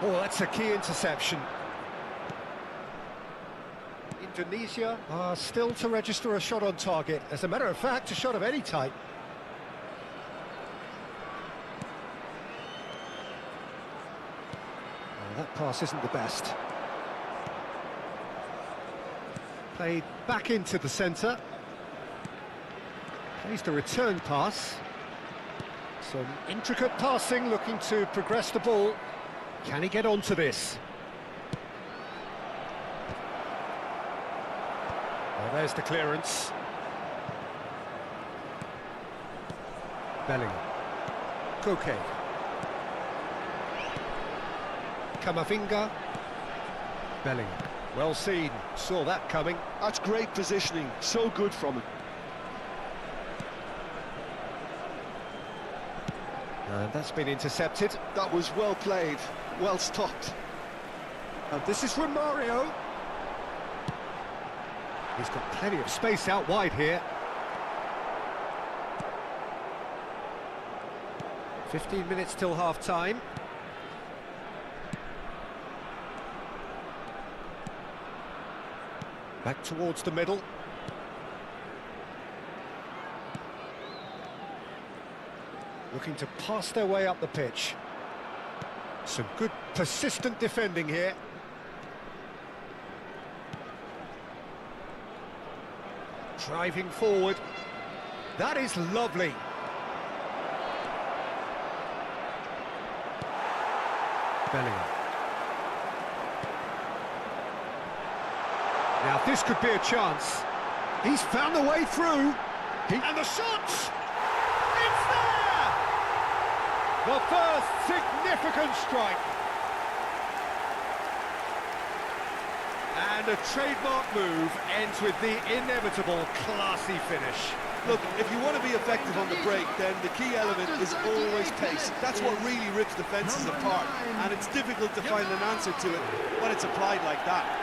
Oh, that's a key interception. Indonesia are still to register a shot on target. As a matter of fact, a shot of any type. Oh, that pass isn't the best. Played back into the centre. Plays the return pass. Some intricate passing, looking to progress the ball. Can he get onto this? Oh, there's the clearance. Bellingham. Koke. Kamavinga. Bellingham. Well seen. Saw that coming. That's great positioning. So good from him. And that's been intercepted. That was well played. Well stopped. And this is Romario. He's got plenty of space out wide here. 15 minutes till half-time. Back towards the middle. Looking to pass their way up the pitch. Some good persistent defending here. Driving forward. That is lovely. Bellingham. Now this could be a chance. He's found the way through. And the shot! It's there! The first significant strike. And a trademark move ends with the inevitable classy finish. Look, if you want to be effective on the break, then the key element is always pace. That's what really rips defences apart, and it's difficult to find an answer to it when it's applied like that.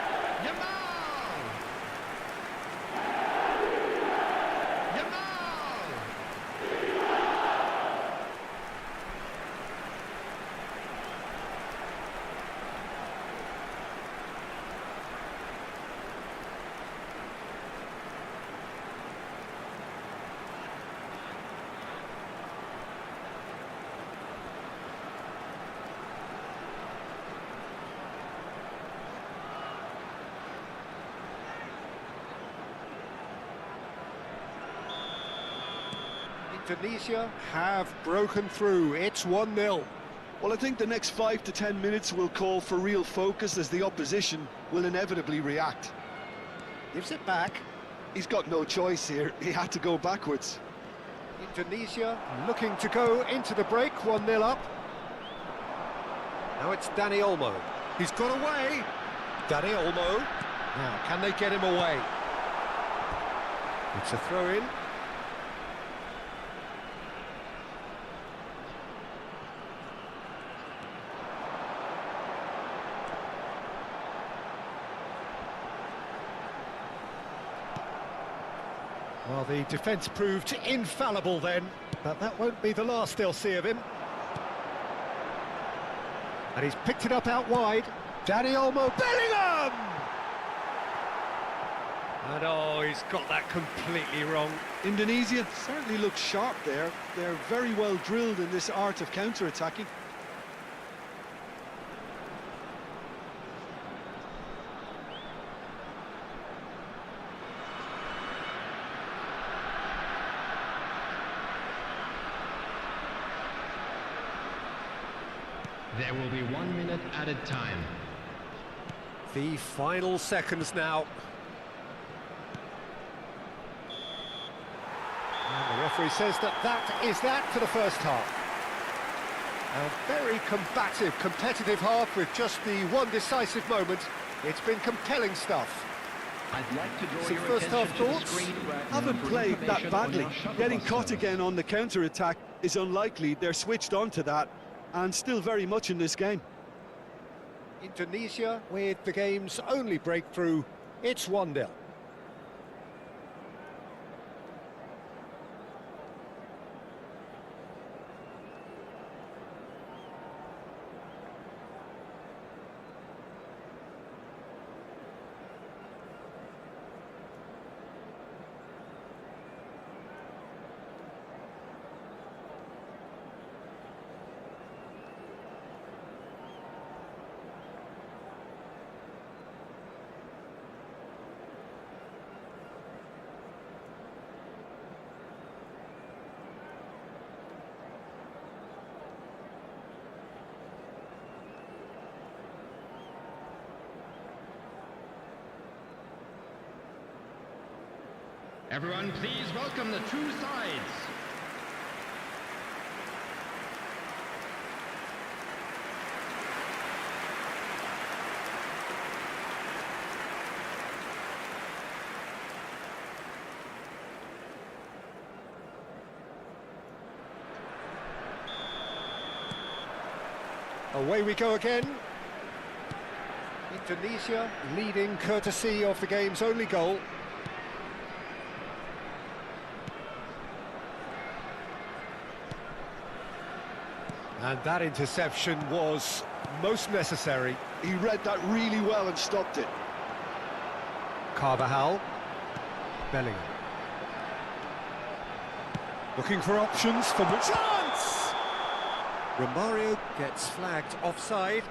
Tunisia have broken through. It's 1-0. Well, I think the next 5 to 10 minutes will call for real focus as the opposition will inevitably react. Gives it back. He's got no choice here. He had to go backwards. Tunisia looking to go into the break, 1-0 up. Now it's Dani Olmo. He's got away. Dani Olmo. Now, can they get him away? It's a throw-in. Well, the defence proved infallible then, but that won't be the last they'll see of him. And he's picked it up out wide. Dani Olmo, Bellingham! And oh, he's got that completely wrong. Indonesia certainly looks sharp there. They're very well drilled in this art of counter-attacking. There will be 1 minute added time. The final seconds now. And the referee says that is that for the first half. A very combative, competitive half with just the one decisive moment. It's been compelling stuff. I'd like to draw Some your first half attention to the thoughts? screen right now Haven't for played that information badly. on our shuttle Getting bus caught service. again on the counter-attack is unlikely. They're switched on to that and still very much in this game. Indonesia with the game's only breakthrough. It's 1-0. Everyone, please welcome the two sides. Away we go again. Indonesia leading courtesy of the game's only goal. And that interception was most necessary. He read that really well and stopped it. Carvajal. Bellingham. Looking for options for the chance! Romario gets flagged offside.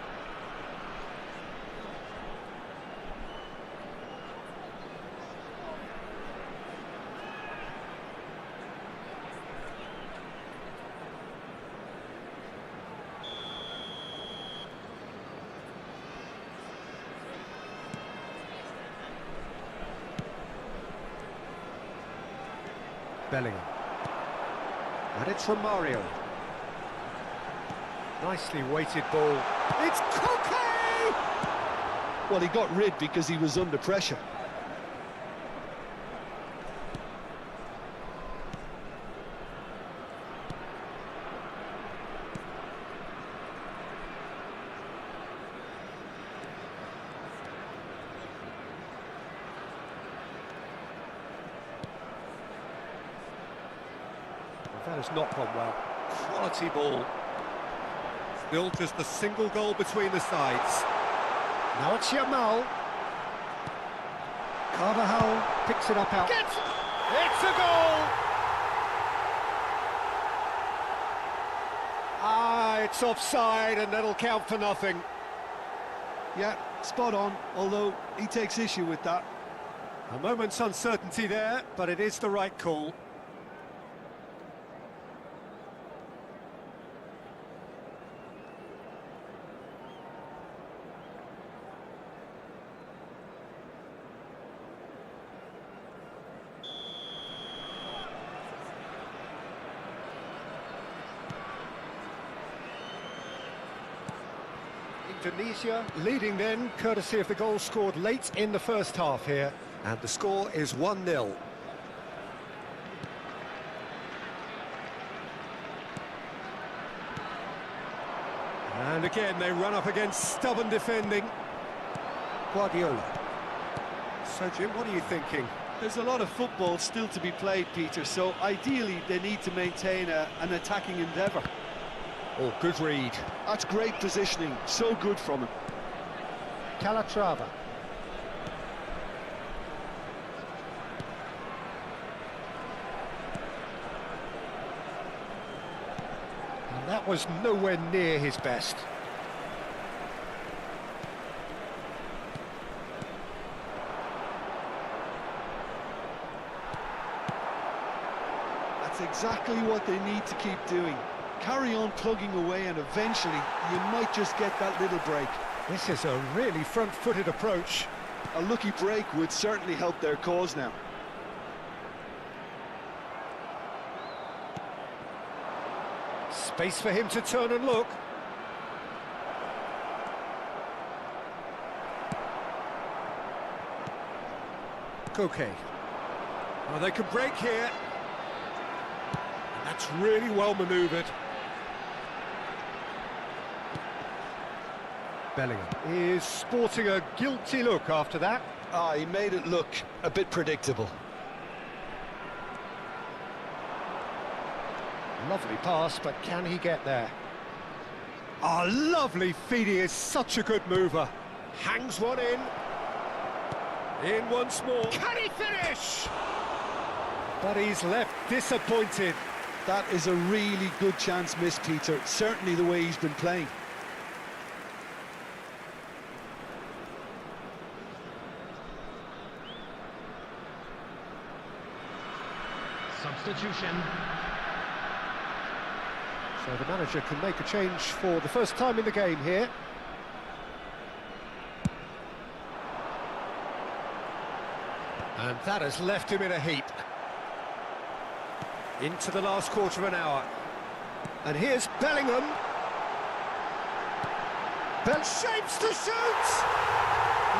Bellingham. And it's Romario. Nicely weighted ball. It's Koke! Well, he got rid because he was under pressure. That has not gone well. Quality ball. Still just a single goal between the sides. Now it's Yamal. Carvajal picks it up out. It's a goal! It's offside and that'll count for nothing. Yeah, spot on, although he takes issue with that. A moment's uncertainty there, but it is the right call. Indonesia leading then, courtesy of the goal scored late in the first half here. And the score is 1-0. And again, they run up against stubborn defending. Guardiola. So, Jim, what are you thinking? There's a lot of football still to be played, Peter, so ideally they need to maintain an attacking endeavour. Oh, good read. That's great positioning, so good from him. Calatrava. And that was nowhere near his best. That's exactly what they need to keep doing. Carry on plugging away and eventually you might just get that little break. This is a really front-footed approach. A lucky break would certainly help their cause now. Space for him to turn and look. Koke. Oh, they can break here. That's really well manoeuvred. Bellingham is sporting a guilty look after that. He made it look a bit predictable. Lovely pass, but can he get there? Lovely feed. He is such a good mover. Hangs one in. In once more. Can he finish? But he's left disappointed. That is a really good chance missed, Peter. Certainly the way he's been playing. Substitution. So the manager can make a change for the first time in the game here. And that has left him in a heap. Into the last quarter of an hour. And here's Bellingham. Shapes to shoot!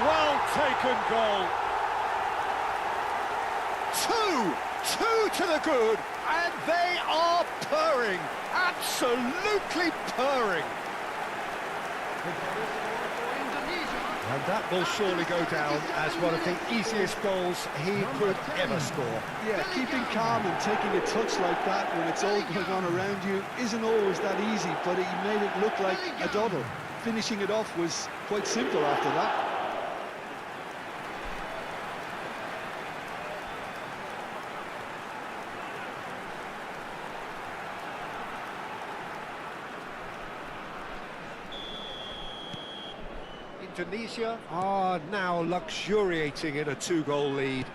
Well taken goal. Two to the good, and they are purring. Absolutely purring. And that will surely go down as one of the easiest goals he could ever score. Yeah, keeping calm and taking a touch like that when it's all going on around you isn't always that easy, but he made it look like a doddle. Finishing it off was quite simple after that. Indonesia are now luxuriating in a two-goal lead.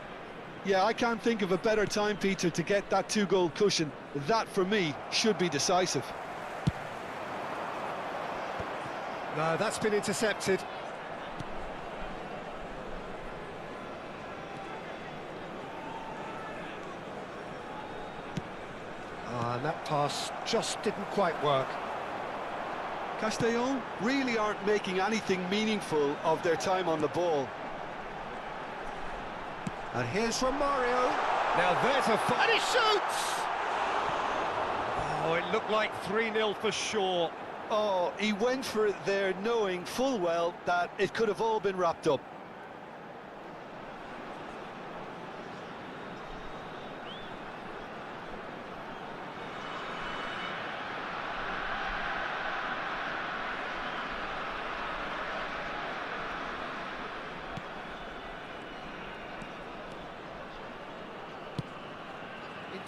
Yeah, I can't think of a better time, Peter, to get that two-goal cushion. That, for me, should be decisive. No, that's been intercepted. And that pass just didn't quite work. Castellón really aren't making anything meaningful of their time on the ball. And here's Romario. Now there's a... And he shoots! Oh, it looked like 3-0 for sure. Oh, he went for it there knowing full well that it could have all been wrapped up.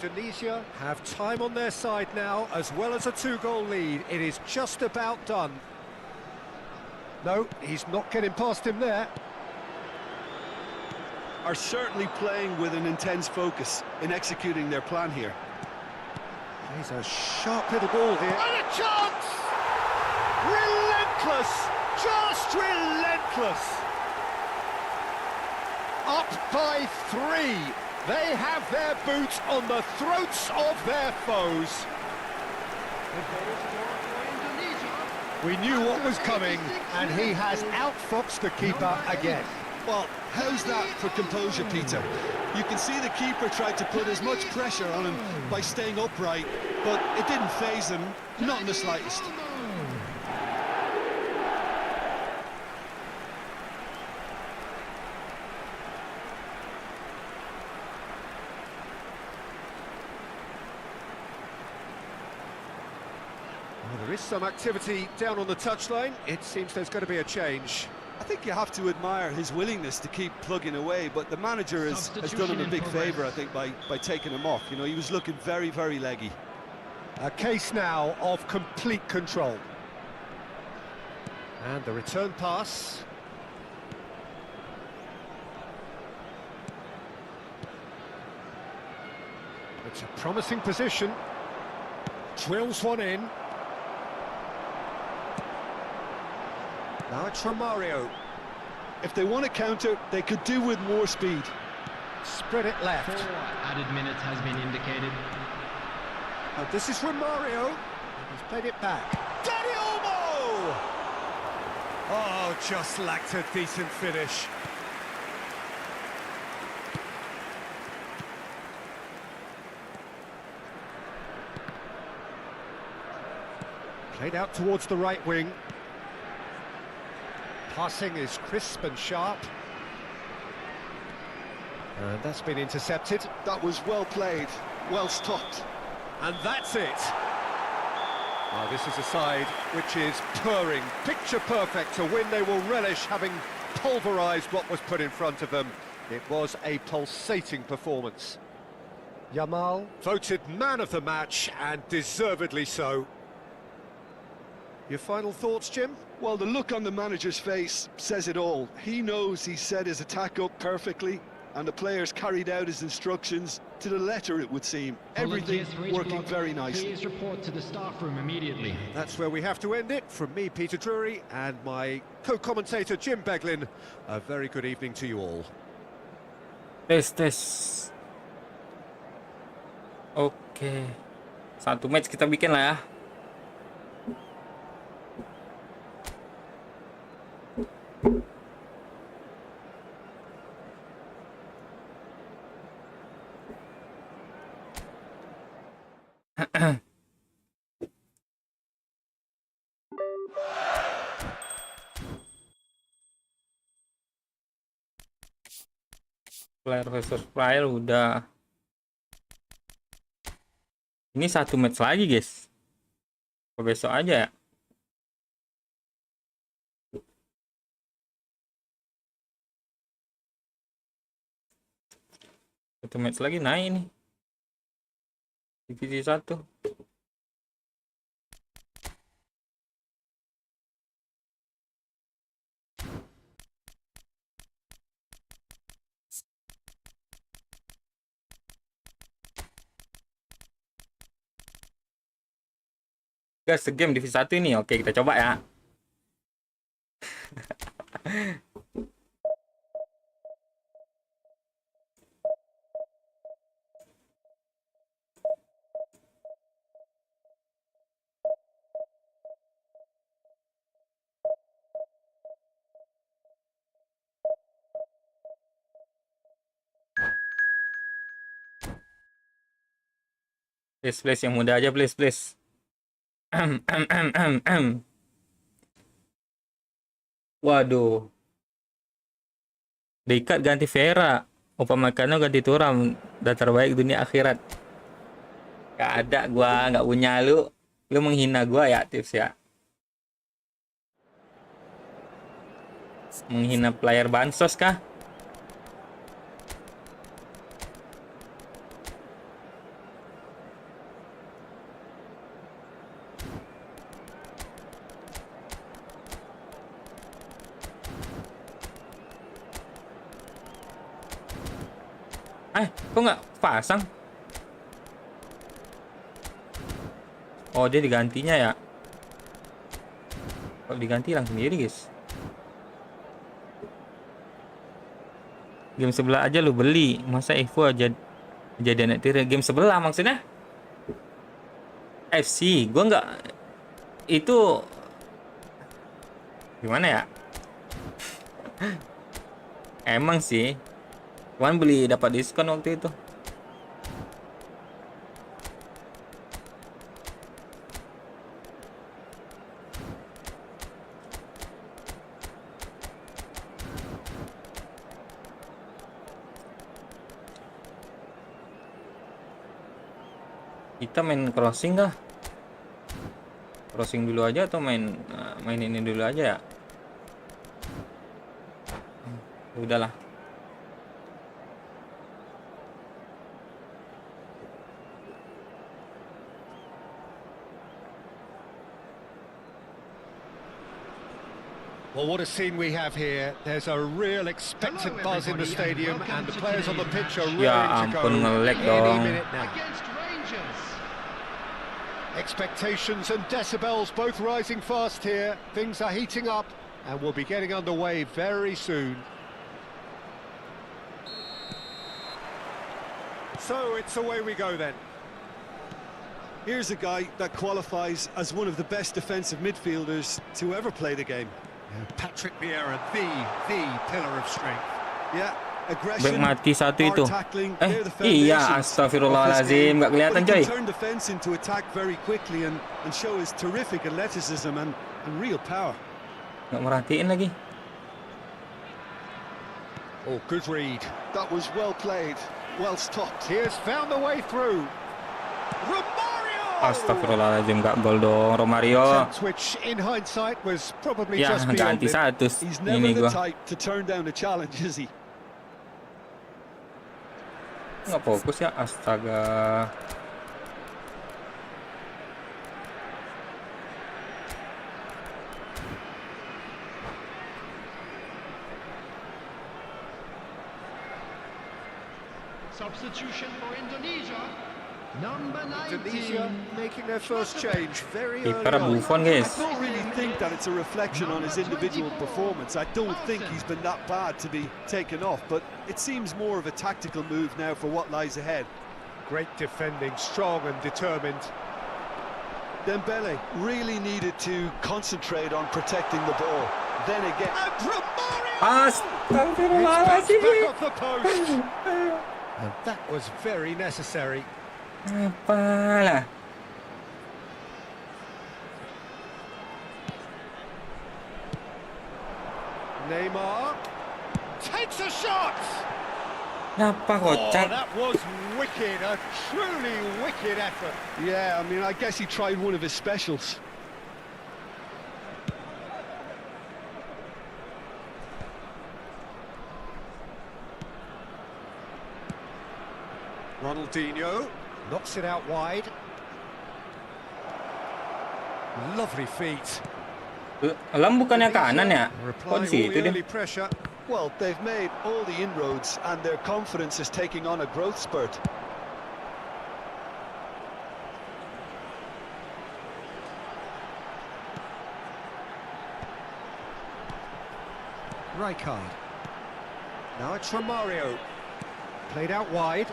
Indonesia have time on their side now, as well as a 2-goal lead. It is just about done. No, he's not getting past him there. Are certainly playing with an intense focus in executing their plan here. He's a sharp little ball here. And a chance! Relentless! Just relentless! Up by 3. They have their boots on the throats of their foes. We knew what was coming, and he has outfoxed the keeper again. Well, how's that for composure, Peter? You can see the keeper tried to put as much pressure on him by staying upright, but it didn't faze him, not in the slightest. Well, there is some activity down on the touchline. It seems there's going to be a change. I think you have to admire his willingness to keep plugging away, but the manager has done him a big favour, I think, by taking him off. You know, he was looking very, very leggy. A case now of complete control. And the return pass. It's a promising position. Drills one in. Now it's Romario. If they want to counter, they could do with more speed. Spread it left. 4 added minutes has been indicated. Oh, this is Romario. He's played it back. Daddy Olmo! Oh, just lacked a decent finish. Played out towards the right wing. Passing is crisp and sharp. And that's been intercepted. That was well played, well stopped. And that's it. Oh, this is a side which is purring, picture perfect. To win, they will relish having pulverised what was put in front of them. It was a pulsating performance. Yamal voted man of the match, and deservedly so. Your final thoughts, Jim? Well, the look on the manager's face says it all. He knows he set his attack up perfectly, and the players carried out his instructions to the letter, it would seem. Everything working very nicely. Please report to the staff room immediately. That's where we have to end it. From me, Peter Drury, and my co-commentator, Jim Beglin, a very good evening to you all. Tes. Oke. 1 match kita bikin lah ya. Player versus player udah. Ini 1 match lagi, guys. Besok aja ya. Satu match lagi naik nih. Divisi 1. Guys, game divisi 1 ini. Oke, kita coba ya. Please yang muda aja please. Waduh. Diikat ganti Vera. Upamecano ganti Thuram. Udah terbaik dunia akhirat. Gak ada, gua nggak punya lu. Lu menghina gua ya, Tips ya. Menghina player bansos kah? Kok nggak pasang? Oh, dia digantinya ya. Kalau diganti langsung sendiri, guys. Game sebelah aja lu beli. Masa Evo aja jadi anak tiri. Game sebelah maksudnya? FC. Gua nggak... Itu... Gimana ya? Emang sih. Cuman beli dapat diskon waktu itu. Kita main crossing kah? Crossing dulu aja atau main ini dulu aja ya? Udahlah. Well, what a scene we have here. There's a real expectant buzz in the stadium, and the players on the pitch are Ya raring to go ampun, nge-lag any dong. minute now. Expectations and decibels both rising fast here. Things are heating up, and we'll be getting underway very soon. So it's away we go then. Here's a guy that qualifies as one of the best defensive midfielders to ever play the game. Patrick Vieira, the pillar of strength. Yeah, Back aggression, mati satu itu. hard tackling, they're the Iya, foundations astagfirullahalazim, nggak kelihatan But he coy. can turn defense into attack very quickly and show his terrific athleticism and real power. Nggak merhatiin lagi. Oh, good read. That was well played, well stopped. He has found the way through. Romario! Astagfirullahalazim, nggak gol dong Romario. Attempt which in hindsight was probably Ya, just ganti beyond him. satu He's never ini the gua. type to turn down a challenge, is he? Nggak fokus ya, astaga. Substitution for Indonesia. Number 19. Indonesia making their first change very early Kiper on. Buffon, I guys. don't really think that it's a reflection on his individual performance. I don't think he's been that bad to be taken off, but it seems more of a tactical move now for what lies ahead. Great defending, strong and determined. Dembele really needed to concentrate on protecting the ball. Then again, And Romario! It's Astagfirullahalazim. back off the post. And that was very necessary. Apalah. Neymar takes a shot. Kenapa Oh, kocak? that was wicked, a truly wicked effort. yeah, I mean, I guess he tried one of his specials. Ronaldinho knocks it out wide. Lovely feet. Lam bukannya kanan ya? Kok Replying di situ all the dia? early pressure. Well, they've made all the inroads and their confidence is taking on a growth spurt. Rijkaard. Now it's Romario. Played out wide.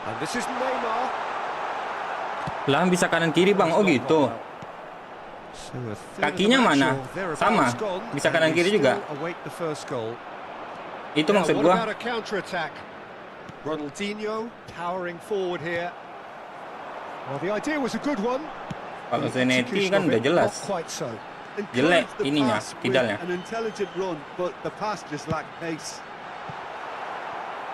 And this is Neymar. Lam bisa kanan kiri bang, oh gitu. So a third of the Kakinya match mana? or thereabouts Sama? gone, Bisa and kanan we kiri still juga? await the first goal. Itu Now, maksud what gua. about a counter attack? Ronaldinho powering forward here. Well, the idea was a good one. Kalau Zanetti kan udah jelas Not quite so. jelek ininya, kidalnya. An intelligent run, but the pass just lacked pace.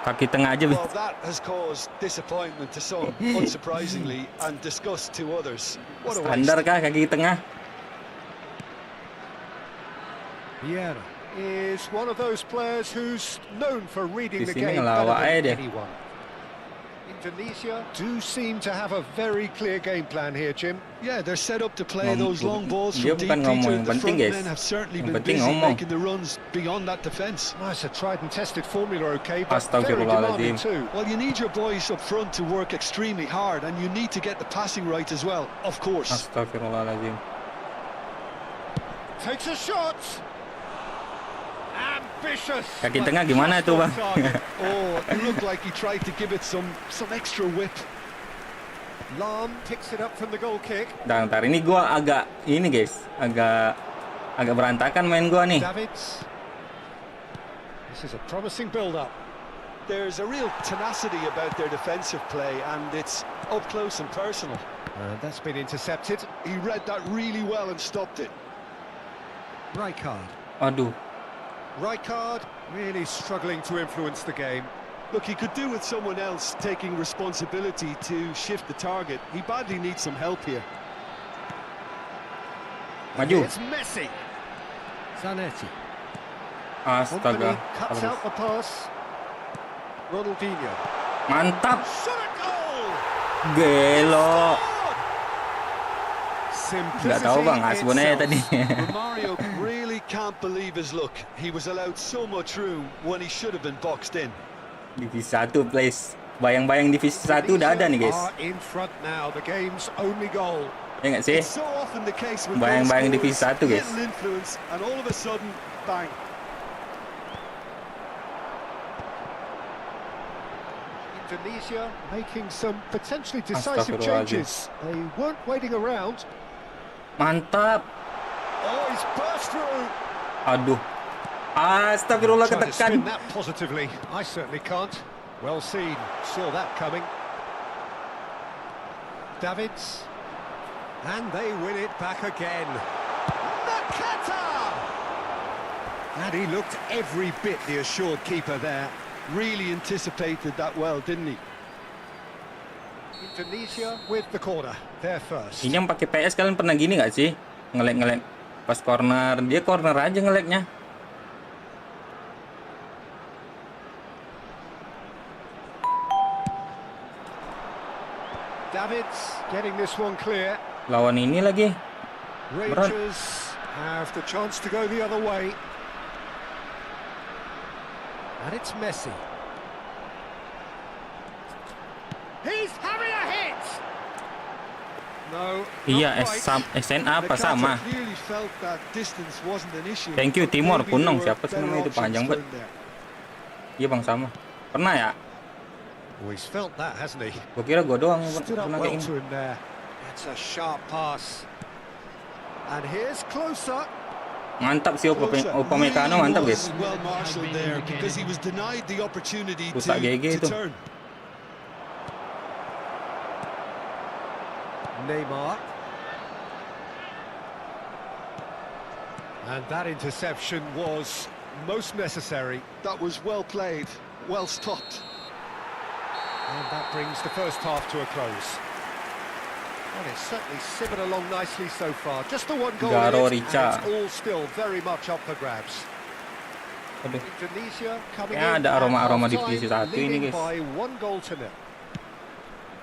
Kaki tengah aja. Well, that has caused disappointment to some, unsurprisingly, and disgust to others. What a waste. Standar kah kaki tengah? Vieira is one of those players who's known for reading the game ngelawak better aja than dia. anyone. Indonesia do seem to have a very clear game plan here, Jim. Yeah, they're set up to play those long balls Dia from deep. bukan ngomong, yang The penting front guys. men have certainly Yang been penting busy ngomong. making the runs beyond that defence. Well, it's a tried and tested formula, okay, but very Astagfirullahaladzim. demanding too. Well, you need your boys up front to work extremely hard, and you need to get the passing right as well, of course. Astagfirullahaladzim. Takes a shot. Ambitious. Kaki tengah gimana tuh, Bang? Oh, it looked like he tried to give it some extra whip. Lam picks it up from the goal kick. Ntar ini gua agak ini guys, agak berantakan main gua nih. Davids. This is a promising build-up. There's a real tenacity about their defensive play, and it's up close and personal. And that's been intercepted. He read that really well and stopped it. Rijkaard. Aduh, Rijkaard really struggling to influence the game. Look, he could do with someone else taking responsibility to shift the target. He badly needs some help here. maju. It's Messi. Zanetti. Astaga. Cuts out the pass. Ronaldinho. Mantap. Shot a goal. Gelo. Nggak tahu Bang, sebenarnya tadi. Mario really can't believe his luck. He was allowed so much room when he should have been boxed in. Divisi 1 place. Bayang-bayang divisi 1 udah ada nih guys. Are in front now. The game's only goal. Ya nggak sih? It's so often the case with Bayang-bayang those divisi scores, 1 guys. little influence, and all of a sudden, bang. Indonesia making some potentially decisive changes. They weren't waiting around. Mantap. Oh, he's burst through. Aduh. Astagfirullah, Trying to ketekan. spin that positively. I certainly can't. Well seen. Saw that coming. Davids. And they win it back again. Nakata! And he looked every bit the assured keeper there. Really anticipated that well, didn't he? Indonesia with the corner. They're first. Ini yang pakai PS kalian pernah gini nggak sih? Ngelek-ngelek pas corner, dia corner aja ngeleknya. Davids getting this one clear. Lawan ini lagi. Rangers have the chance to go the other way. And it's Messi. He's having a hit. No. Iya, SNA apa sama? Clearly felt that distance wasn't an issue. Thank you Timor Maybe Punong, there siapa were sih namanya itu better panjang options banget. there. Iya Bang sama. Pernah ya? Oh, he's felt that, hasn't he? Gua kira gua doang yang Stood up pernah well kayak to gini. him there. That's a sharp pass. And here's closer. Mantap sih Upamecano, mantap guys. Well marshaled there because he was denied the opportunity Rusak GG to itu. turn. Neymar. And that interception was most necessary. That was well played, well stopped. And that brings the first half to a close. And it's certainly simmered along nicely so far. Just the one goal Garo in it, Rica. and it's all still very much up for grabs. Aduh. Indonesia coming Ya, in ada aroma-aroma at divisi half-time, 1 ini, leading guys. by 1-0.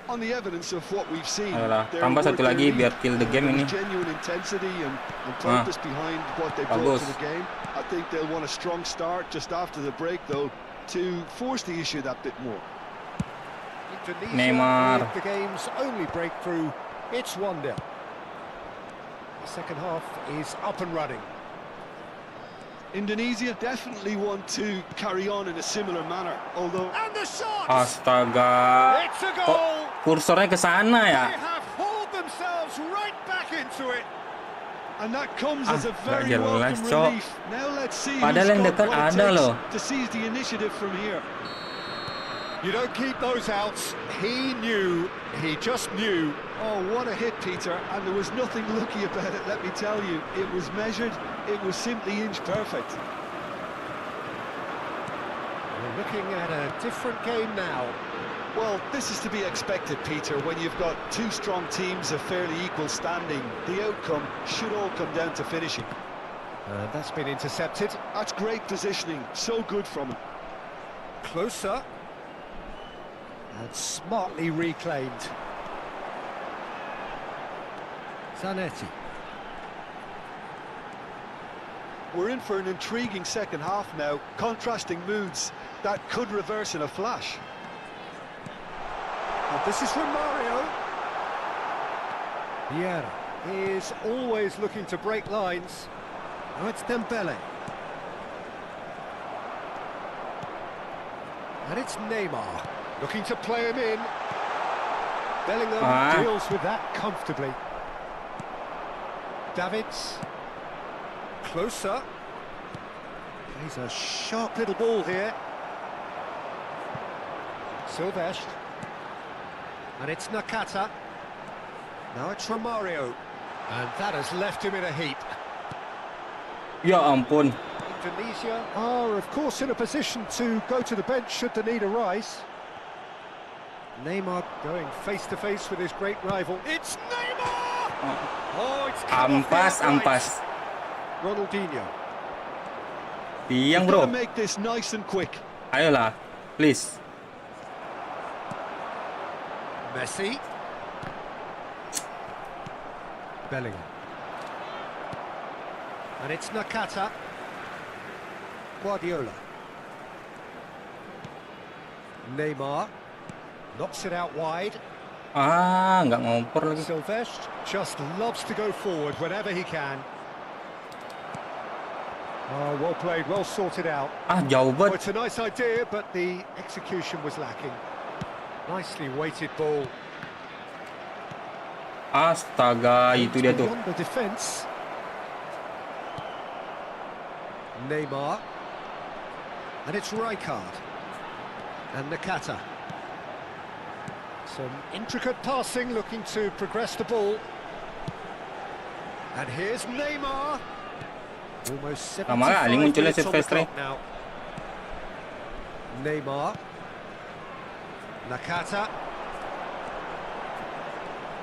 On the evidence of what we've seen, Ayolah, their tambah work satu lagi rate, biar kill the game there ini. was genuine intensity and purpose behind what they brought Bagus. to the game. I think they'll want a strong start just after the break, though, to force the issue that bit more. Indonesia Neymar. with the game's only breakthrough. It's 1-0. The second half is up and running. Indonesia definitely want to carry on in a similar manner, although And the shot! Astaga. It's a Kok goal! kursornya ke sana ya? They have hauled themselves right back into it. and that comes as a nggak very jelas, welcome Cok. relief. Now let's see Padahal yang who's got dekat what it ada takes loh. to seize the initiative from here. You don't keep those outs. He knew, he just knew. Oh, what a hit, Peter, and there was nothing lucky about it, let me tell you. It was measured, it was simply inch perfect. We're looking at a different game now. Well, this is to be expected, Peter, when you've got two strong teams of fairly equal standing. The outcome should all come down to finishing. That's been intercepted. That's great positioning, so good from him. Closer. And smartly reclaimed. Zanetti. We're in for an intriguing second half now, contrasting moods that could reverse in a flash. And this is from Mario. Vieira is always looking to break lines. Now it's Dembele. And it's Neymar, looking to play him in. Bellingham deals with that comfortably. Davids. Closer. Plays a sharp little ball here. Silvestre. And it's Nakata. Now it's Romario. And that has left him in a heap. Ya ampun. Indonesia are, of course, in a position to go to the bench should the need arise. Neymar going face-to-face with his great rival. It's Neymar! Oh, it's Ampas. Ronaldinho. Tiang, Got to bro. make this nice and quick. Ayolah, please. Messi. Bellingham. And it's Nakata. Guardiola. Neymar. Knocks it out wide. Nggak ngoper lagi. Silvestre just loves to go forward whenever he can. Oh, well played, well sorted out. Jauh Oh, banget. it's a nice idea, but the execution was lacking. Nicely weighted ball. Astaga, itu dia tuh. Beyond the defence. Neymar. And it's Rijkaard. And Nakata. Some intricate passing, looking to progress the ball. And here's Neymar. Almost 75 Lama kali munculnya minutes on the Silvestre. clock now. Neymar. Nakata.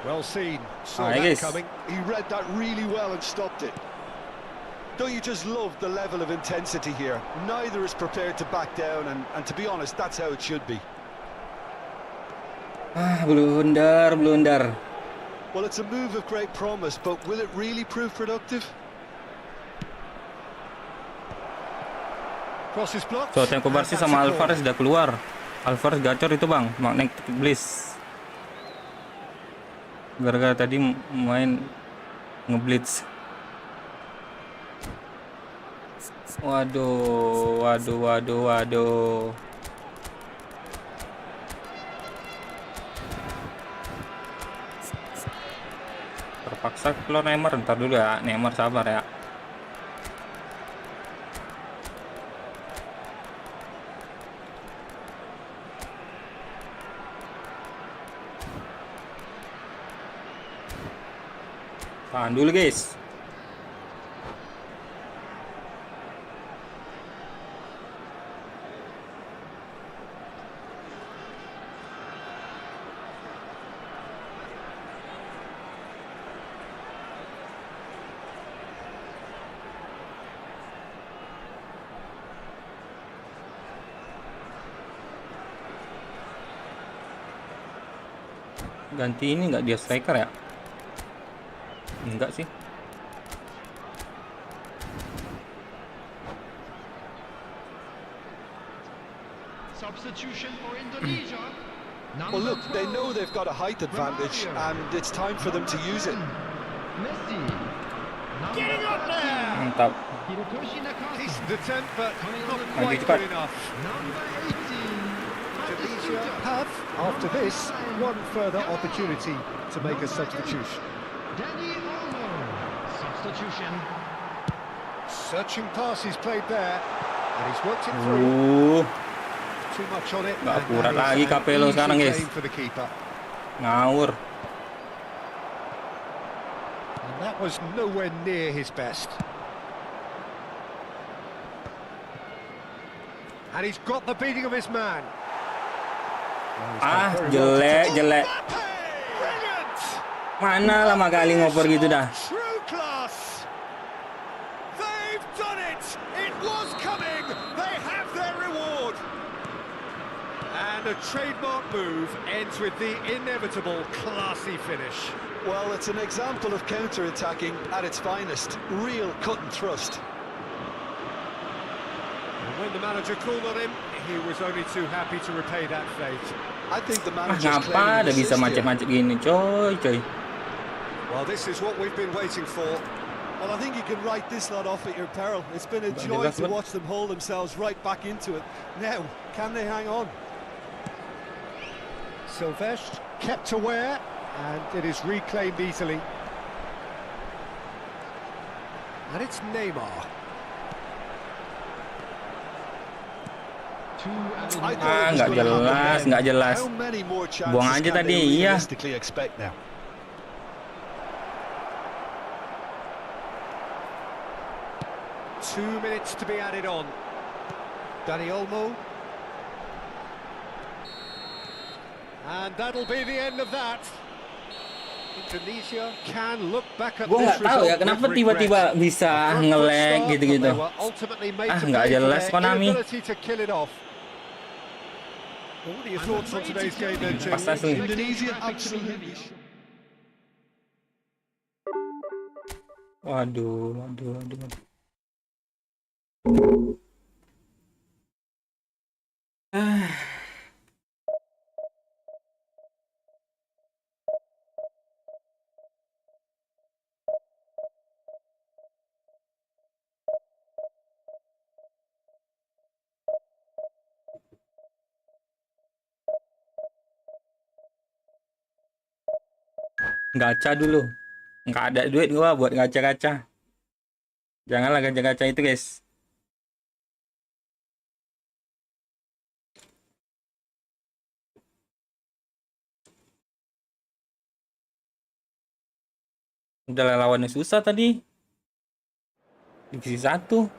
Well seen. Saw that guys. coming. He read that really well and stopped it. Don't you just love the level of intensity here? Neither is prepared to back down, and to be honest, that's how it should be. Blunder. Well, it's a move of great promise, but will it really prove productive? Cross is blocked. So, Tempo Barsi sama Alvarez udah keluar. Alvarez gacor itu, Bang. Magnet Bliss. Gara-gara tadi main ngeblitz. Waduh. Terpaksa keluar Neymar. Ntar dulu ya, Neymar sabar ya. Tahan dulu, guys. Ganti ini nggak dia striker ya? Enggak sih. Substitution for Indonesia. Well, look, they know they've got a height advantage, and it's time for them to use it. Messi. Getting up there! Mantap. Hirotoshi Nakata. Decent attempt, but not Maju quite cepat. good enough. Number 18. Indonesia have, after this, one further opportunity to make a substitution. Danny Olmo. Substitution. Searching pass he's played there, and he's worked it through. too much on it. Nggak and akurat that is lagi an Capello easy sekarang, guys. claim for the keeper. Ngawur. And that was nowhere near his best. And he's got the beating of his man. Ah, jelek. Brilliant! Mana lama kali ngoper gitu dah. True class. They've done it. It was coming. They have their reward. And a trademark move ends with the inevitable classy finish. Well, it's an example of counter-attacking at its finest. Real cut and thrust. And when the manager called on him, he was only too happy to repay that fate. I think the Ah, manager's ngapa claiming ada an bisa assist here. macet-macet gini, coy. Well, this is what we've been waiting for. Well, I think you can write this lot off at your peril. It's been a But joy that's to what- watch them hold themselves right back into it. Now, can they hang on? Silvestre kept aware, and it is reclaimed easily. And it's Neymar. I thought it was nggak gonna happen jelas, then. nggak jelas. How many more chances Buang aja can tadi, they iya. realistically expect now? Two minutes to be added on. Dani Olmo. And that'll be the end of that. Indonesia can look back at Gue this nggak tahu result ya kenapa with tiba-tiba regret. bisa A front foot nge-lag start, gitu-gitu. but they were ultimately made Ah, to nggak pay for jelas their Konami. inability to kill it off. What are your thoughts on today's game then, Pas James? asli. Indonesia absolutely. Waduh. Ah. Gacha dulu. Nggak ada duit gua buat gacha-gacha. Janganlah gacha-gacha itu, guys. Udah lawannya susah tadi. Divisi 1.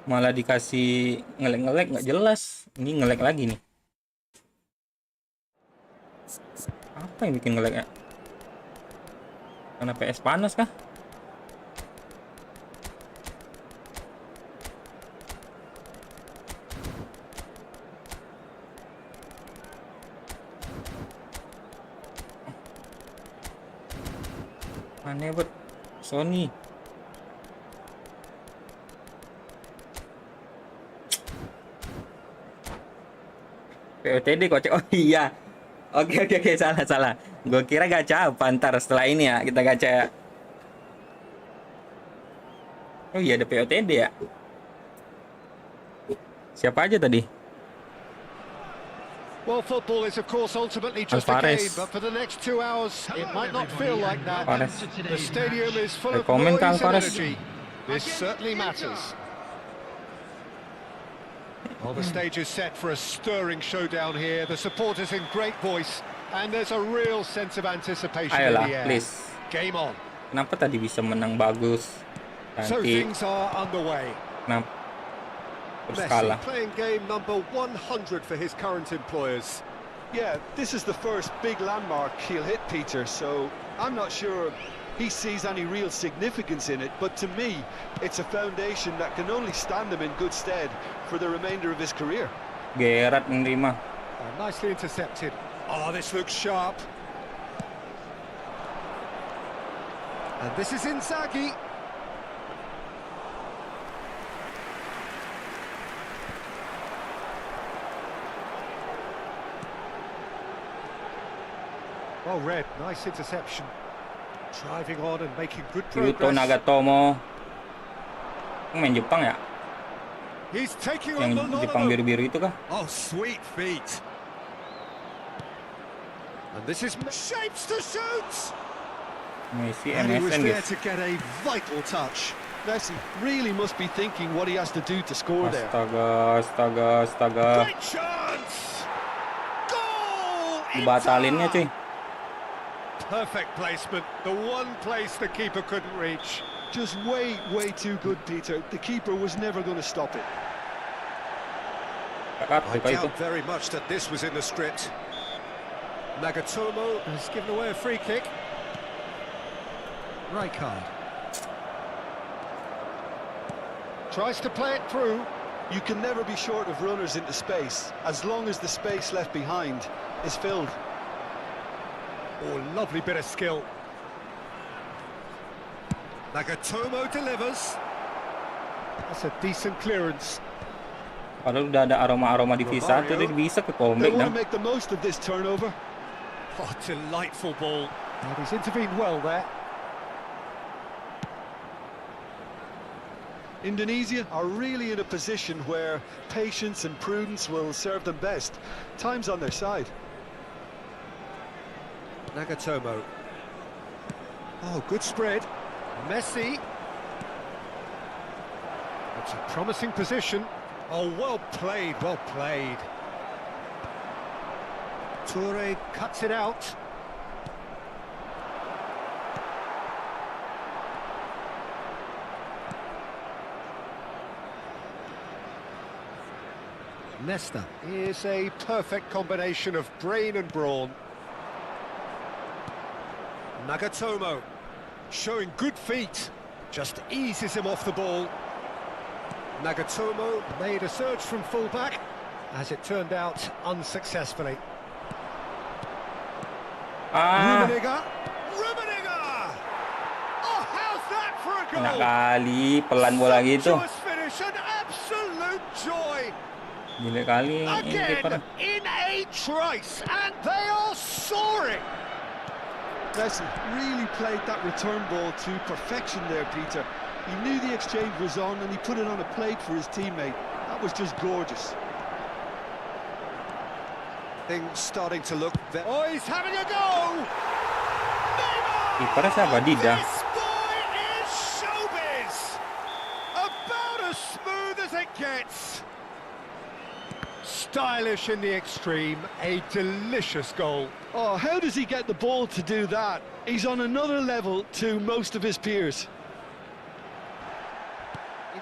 Malah dikasih ngelek-ngelek nggak jelas. Ini ngelek lagi nih. Apa yang bikin ngelek ya? Karena PS panas kah? Aneh buat Sony. POTD kocek. Oh iya. Oke, salah. Gue kira gacha apa ntar setelah ini ya kita gacha ya. Oh iya ada POTD ya. Siapa aja tadi? Well, football is of course ultimately just a Alvarez. game, but for the next 2 hours it might not feel like that. Alvarez. The stadium is full of Rekomen ke noise and Alvarez. energy. This certainly matters. Well, the stage is set for a stirring showdown here. The supporters in great voice, and there's a real sense of anticipation Ayolah, in the air. please. Game on. Kenapa tadi bisa menang bagus? So Nanti things are underway. kenapa terus Messi kalah? playing game number 100 for his current employers. Yeah, this is the first big landmark he'll hit, Peter, so I'm not sure he sees any real significance in it, but to me, it's a foundation that can only stand him in good stead for the remainder of his career. Gerard menerima. Nicely intercepted. Oh, this looks sharp. And this is Inzaghi. Oh, Red, nice interception. Driving on and making good Yuto progress. Nagatomo. Main Jepang ya? He's taking Yang on the lot Jepang of them. biru-biru itu kah? Oh, sweet feet. And this is shapes to shoot. Messi And he was MSN there guys. to get a vital touch. Messi really must be thinking what he has to do to score there. Astaga. Great chance! Goal! Dibatalinnya cuy. Perfect placement, the one place the keeper couldn't reach. Just way too good, Peter. The keeper was never going to stop it. I doubt very much that this was in the script. Nagatomo has given away a free kick. Rijkaard tries to play it through. You can never be short of runners into space, as long as the space left behind is filled. Oh, lovely bit of skill. Nagatomo delivers. That's a decent clearance. Padahal udah ada aroma-aroma divisa tuh, dia bisa ke They comeback want dah. to make the most of this turnover. Oh, delightful ball. And he's intervened well there. Indonesia are really in a position where patience and prudence will serve them best. Time's on their side. Nagatomo. Oh, good spread. Messi. That's a promising position. Oh, well played, well played. Toure cuts it out. Nesta is a perfect combination of brain and brawn. Nagatomo showing good feet, just eases him off the ball. Nagatomo made a surge from full-back, as it turned out unsuccessfully. Rummenigge! Oh, how's that for a goal? Enak kali, pelan bola gitu. Sumptuous finish, an absolute joy. Gila kali Again, in a trice, and they are soaring. Messi really played that return ball to perfection there, Peter. He knew the exchange was on and he put it on a plate for his teammate. That was just gorgeous. Things starting to look... Oh, he's having a go! Kipernya siapa? Dida. This boy is showbiz! About as smooth as it gets. Stylish in the extreme, a delicious goal. Oh, how does he get the ball to do that? He's on another level to most of his peers.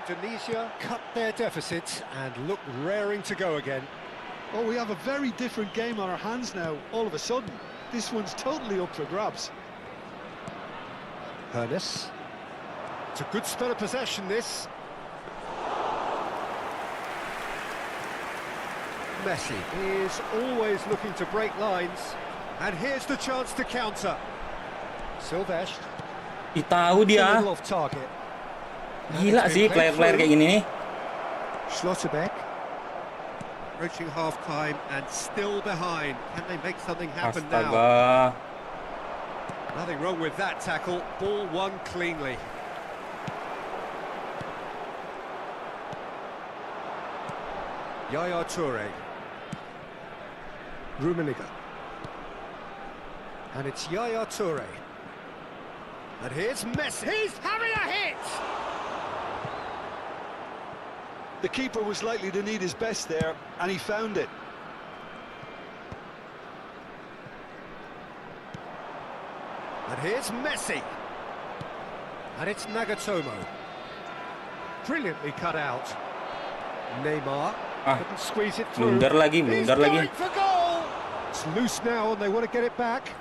Indonesia cut their deficit and look raring to go again. Oh, we have a very different game on our hands now, all of a sudden. This one's totally up for grabs. Ernest. It's a good spell of possession, this. Messi is always looking to break lines. And here's the chance to counter. Silvestre. Tahu dia. A little off target. Gila sih player-player kayak gini nih. Schlotterbeck. Reaching half-time and still behind. Can they make something happen now? Astaga. Nothing wrong with that tackle. Ball won cleanly. Yaya Toure. Rummenigge. And it's Yaya Toure. And here's Messi. He's having a hit! The keeper was likely to need his best there, and he found it. And here's Messi. And it's Nagatomo. Brilliantly cut out. Neymar couldn't squeeze it through. Blunder lagi. He's going for goal! It's loose now and they want to get it back.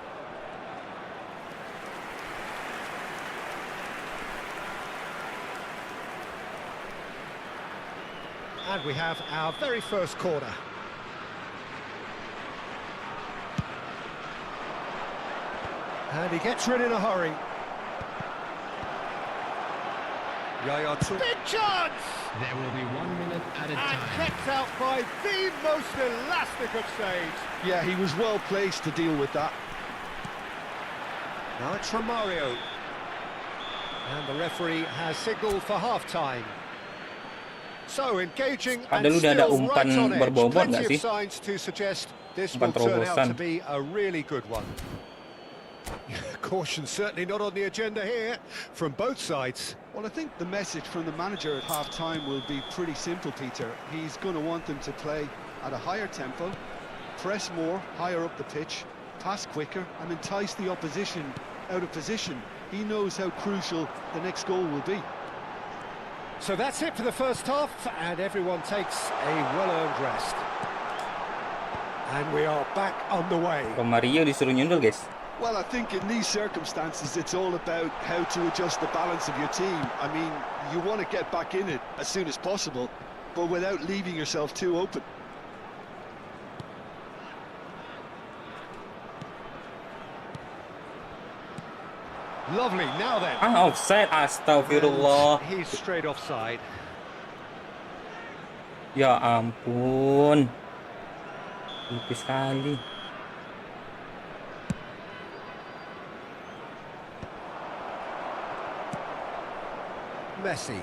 And we have our very first corner. And he gets rid in a hurry. Yaya Toure. Big chance! There will be 1 minute added And time. kept out by the most elastic of saves. Yeah, he was well placed to deal with that. Now it's Romario. And the referee has signalled for half-time. So engaging and Padahal udah ada still umpan right on edge. berbobot Plenty nggak of sih? signs to suggest this Umpan will turn out terobosan. to be a really good one. Caution certainly not on the agenda here from both sides. Well, I think the message from the manager at half-time will be pretty simple, Peter. He's going to want them to play at a higher tempo, press more, higher up the pitch, pass quicker, and entice the opposition out of position. He knows how crucial the next goal will be. So that's it for the first half, and everyone takes a well-earned rest. And we are back on the way. Mario disuruh nyundul, guys. Well, I think in these circumstances, it's all about how to adjust the balance of your team. I mean, you want to get back in it as soon as possible, but without leaving yourself too open. Lovely, now then. Offside, astagfirullah. And he's straight offside. Ya ampun. Tipis sekali. Messi.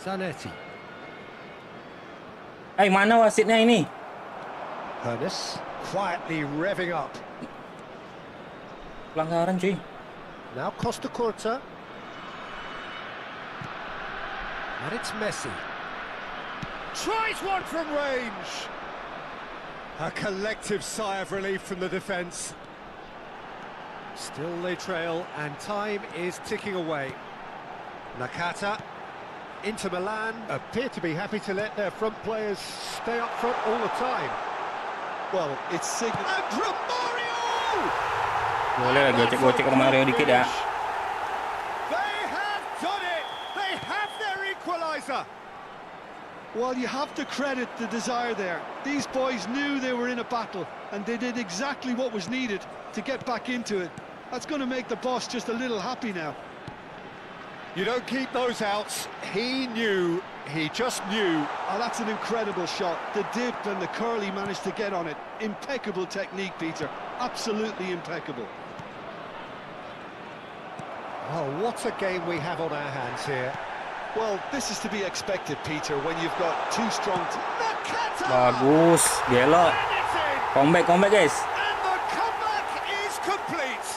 Zanetti. Mana wasitnya ini? Ernest quietly revving up. Pelanggaran, cuy. Now Costa Curta. And it's Messi. Tries one from range. A collective sigh of relief from the defence. Still they trail and time is ticking away. Nakata. Inter Milan appear to be happy to let their front players stay up front all the time. Well, it's signal. And Romario! Boleh lah gocek-gocek Romario dikit ya. They have done it! They have their equaliser! Well, you have to credit the desire there. These boys knew they were in a battle, and they did exactly what was needed to get back into it. That's going to make the boss just a little happy now. You don't keep those outs. He knew, he just knew. Oh, that's an incredible shot. The dip and the curl he managed to get on it. Impeccable technique, Peter. Absolutely impeccable. Oh, what a game we have on our hands here. Well, this is to be expected, Peter, when you've got two strong... Bagus, belok. Comeback guys. And the comeback is complete.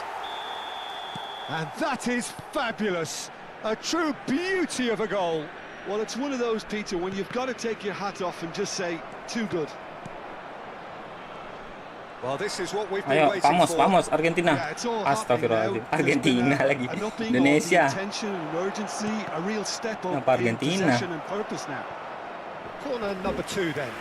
And that is fabulous. A true beauty of a goal. Well, it's one of those, Peter, when you've got to take your hat off and just say, too good. Well, this is what we've been waiting for. Vamos, Argentina. Astagfirullahaladzim. Argentina lagi. Indonesia. Kenapa Argentina? Corner number 2 then.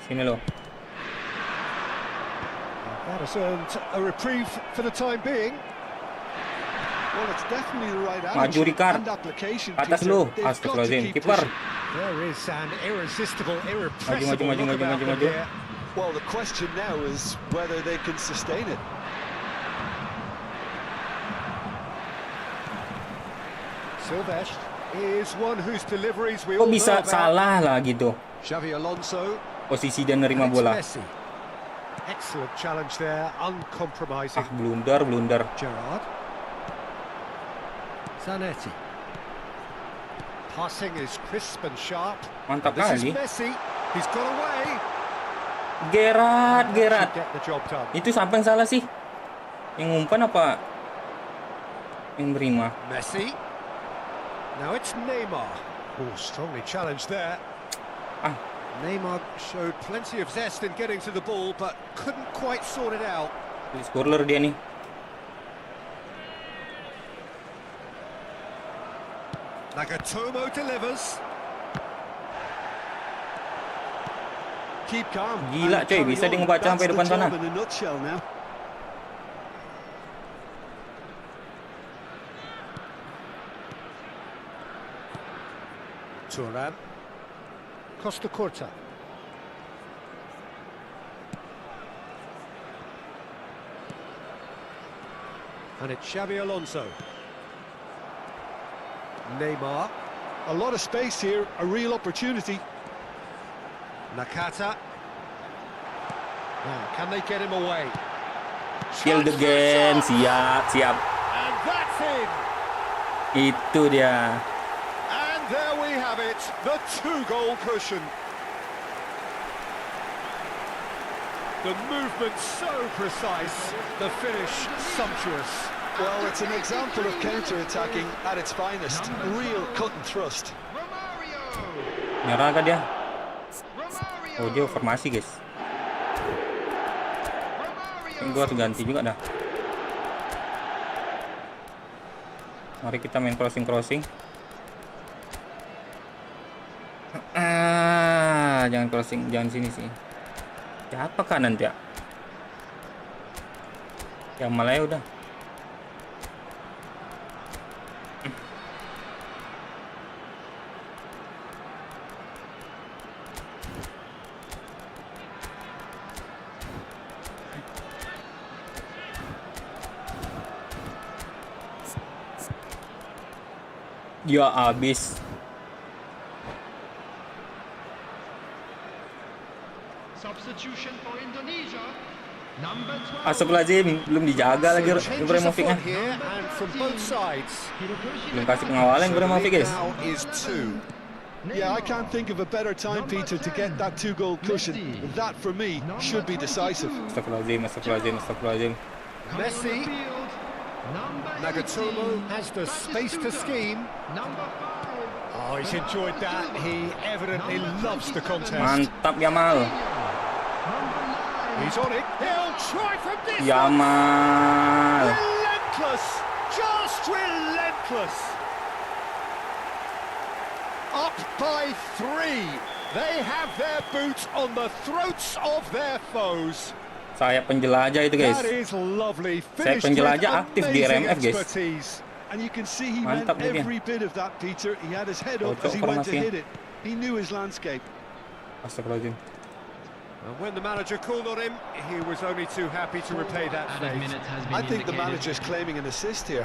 Sini lo. That has earned a reprieve for the time being. Well, it's definitely the right Maju Ricard. Atas lu. Astagfirullahaladzim. Kiper. There is an irresistible, irrepressible look about them here. Well, the question now is whether they can sustain it. Silvestre is one whose deliveries we Kok all bisa know about. salah lah gitu Xavi Alonso. posisi dia nerima bola. Excellent challenge there, uncompromising. Blunder. Gerrard. Zanetti. Passing is crisp and sharp. Mantap This is kali. Messi. He's got away. Gerrard. Get the job done. Itu siapa yang salah sih? Yang ngumpan apa yang berima? Messi. Now it's Neymar. Oh, strongly challenged there. Neymar showed plenty of zest in getting to the ball, but couldn't quite sort it out. Scorer dia nih. Nagatomo delivers. Keep calm. Gila coy, bisa dia ngebaca sampai depan sana. Turan. Costa Curta. And it's Xavi Alonso. Neymar. A lot of space here, a real opportunity. Nakata. Now, can they get him away? Shield again, siap. And that's in. Itu dia. And there we have it, the 2-goal cushion. The movement so precise, the finish sumptuous. Well, it's an example of counter-attacking at its finest. Real cut and thrust. Nyerah kah dia? Oh, dia formasi, guys. Gue harus ganti juga dah. Mari kita main crossing. Jangan crossing, jangan sini sih. Siapa kanan ya? Yang malah ya udah. Ya abis. Substitution for Indonesia. Number 12. Astagfirullahaladzim, belum dijaga lagi Changes Ibrahimovic-nya. afoot here and from both sides. Belum kasih pengawalan Ibrahimovic, guys. Now is 2. Yeah, I can't think of a better time, Peter, to get that 2-goal cushion. That, for me, should be decisive. Astagfirullahaladzim. Messi, Nagatomo has the space to scheme. Oh, he's enjoyed that. He evidently loves the contest. Mantap Yamal. He's on it. He'll try from this. Yamal. Relentless. Just relentless. Up by 3. They have their boots on the throats of their foes. Saya penjelajah itu, guys. That is lovely. Saya Finished penjelajah with aktif di amazing RMF, guys. expertise. And you can see he Mantap meant dia. every bit of that, Peter. He had his head up Cocok as he went to formasinya. hit it. He knew his landscape. Astagfirullahaladzim. And when the manager called on him, he was only too happy to repay that Added fate. minute has I been think the indicated. manager's claiming an assist here.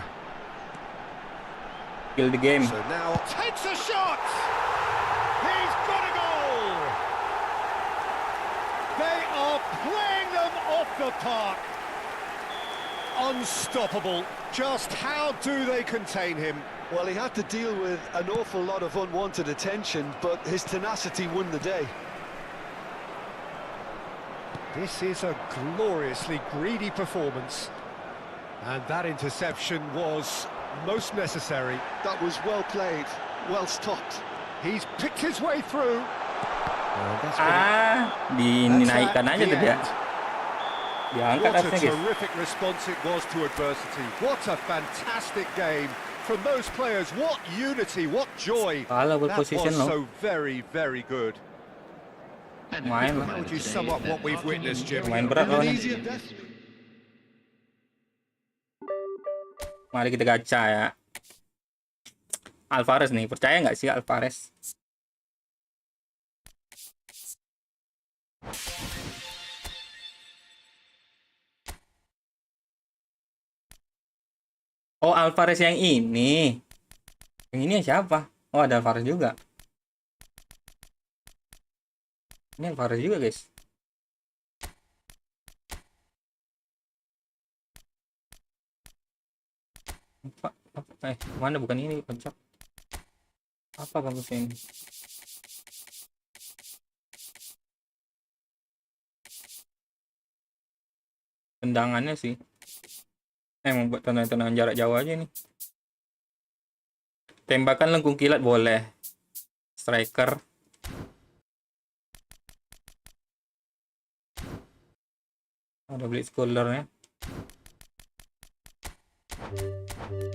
Kill the game. So now takes a shot. He's got a goal. They are playing them off the park. Unstoppable. Just how do they contain him? Well, he had to deal with an awful lot of unwanted attention, but his tenacity won the day. This is a gloriously greedy performance. And that interception was most necessary. That was well played, well stopped. He's picked his way through. That's what it- Dinaikkan That's aja at tuh the dia. end. Diangkat What a harusnya, guys. terrific response it was to adversity. What a fantastic game from those players. What unity, what joy. Kalah That was position loh. so very, very good. And Main lah. the How would you today sum up is what that we've witnessed, Jim? Main berat lawannya. Mari kita gacha ya. Alvarez nih, percaya nggak sih Alvarez? Oh, Alvarez yang ini. Yang ini siapa? Oh, ada Alvarez juga. Ini Alvarez juga, guys. Mana bukan ini, kocak. Apa bagusnya ini? Tendangannya sih. Membuat tendangan jarak jauh aja nih. Tembakan lengkung kilat boleh. Striker. Ada blitz coolernya.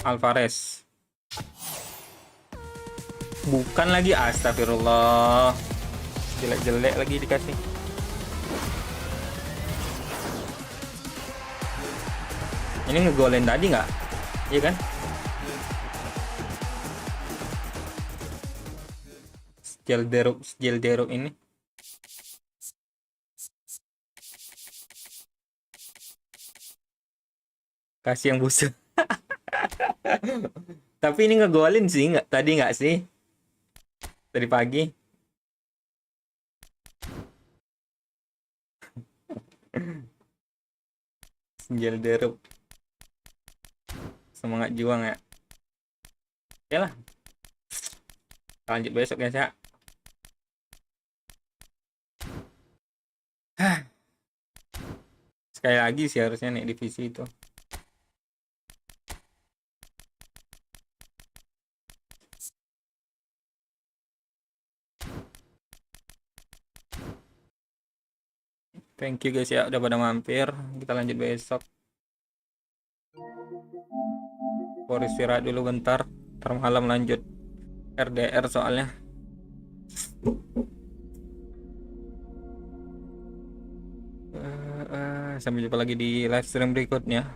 Alvarez. Bukan lagi, astagfirullah. Jelek-jelek lagi dikasih. Ini ngegolin tadi nggak? Iya kan? Sjelderup ini. Kasih yang busuk. Tapi ini ngegolin sih, nggak? Tadi nggak sih? Tadi pagi. Sjelderup. Semangat juang ya. Ya lah. Lanjut besok guys ya. Sekali lagi sih harusnya nih divisi itu. Thank you guys ya udah pada mampir. Kita lanjut besok. Mau istirahat dulu bentar. Ntar malam lanjut RDR soalnya. Sampai jumpa lagi di live stream berikutnya.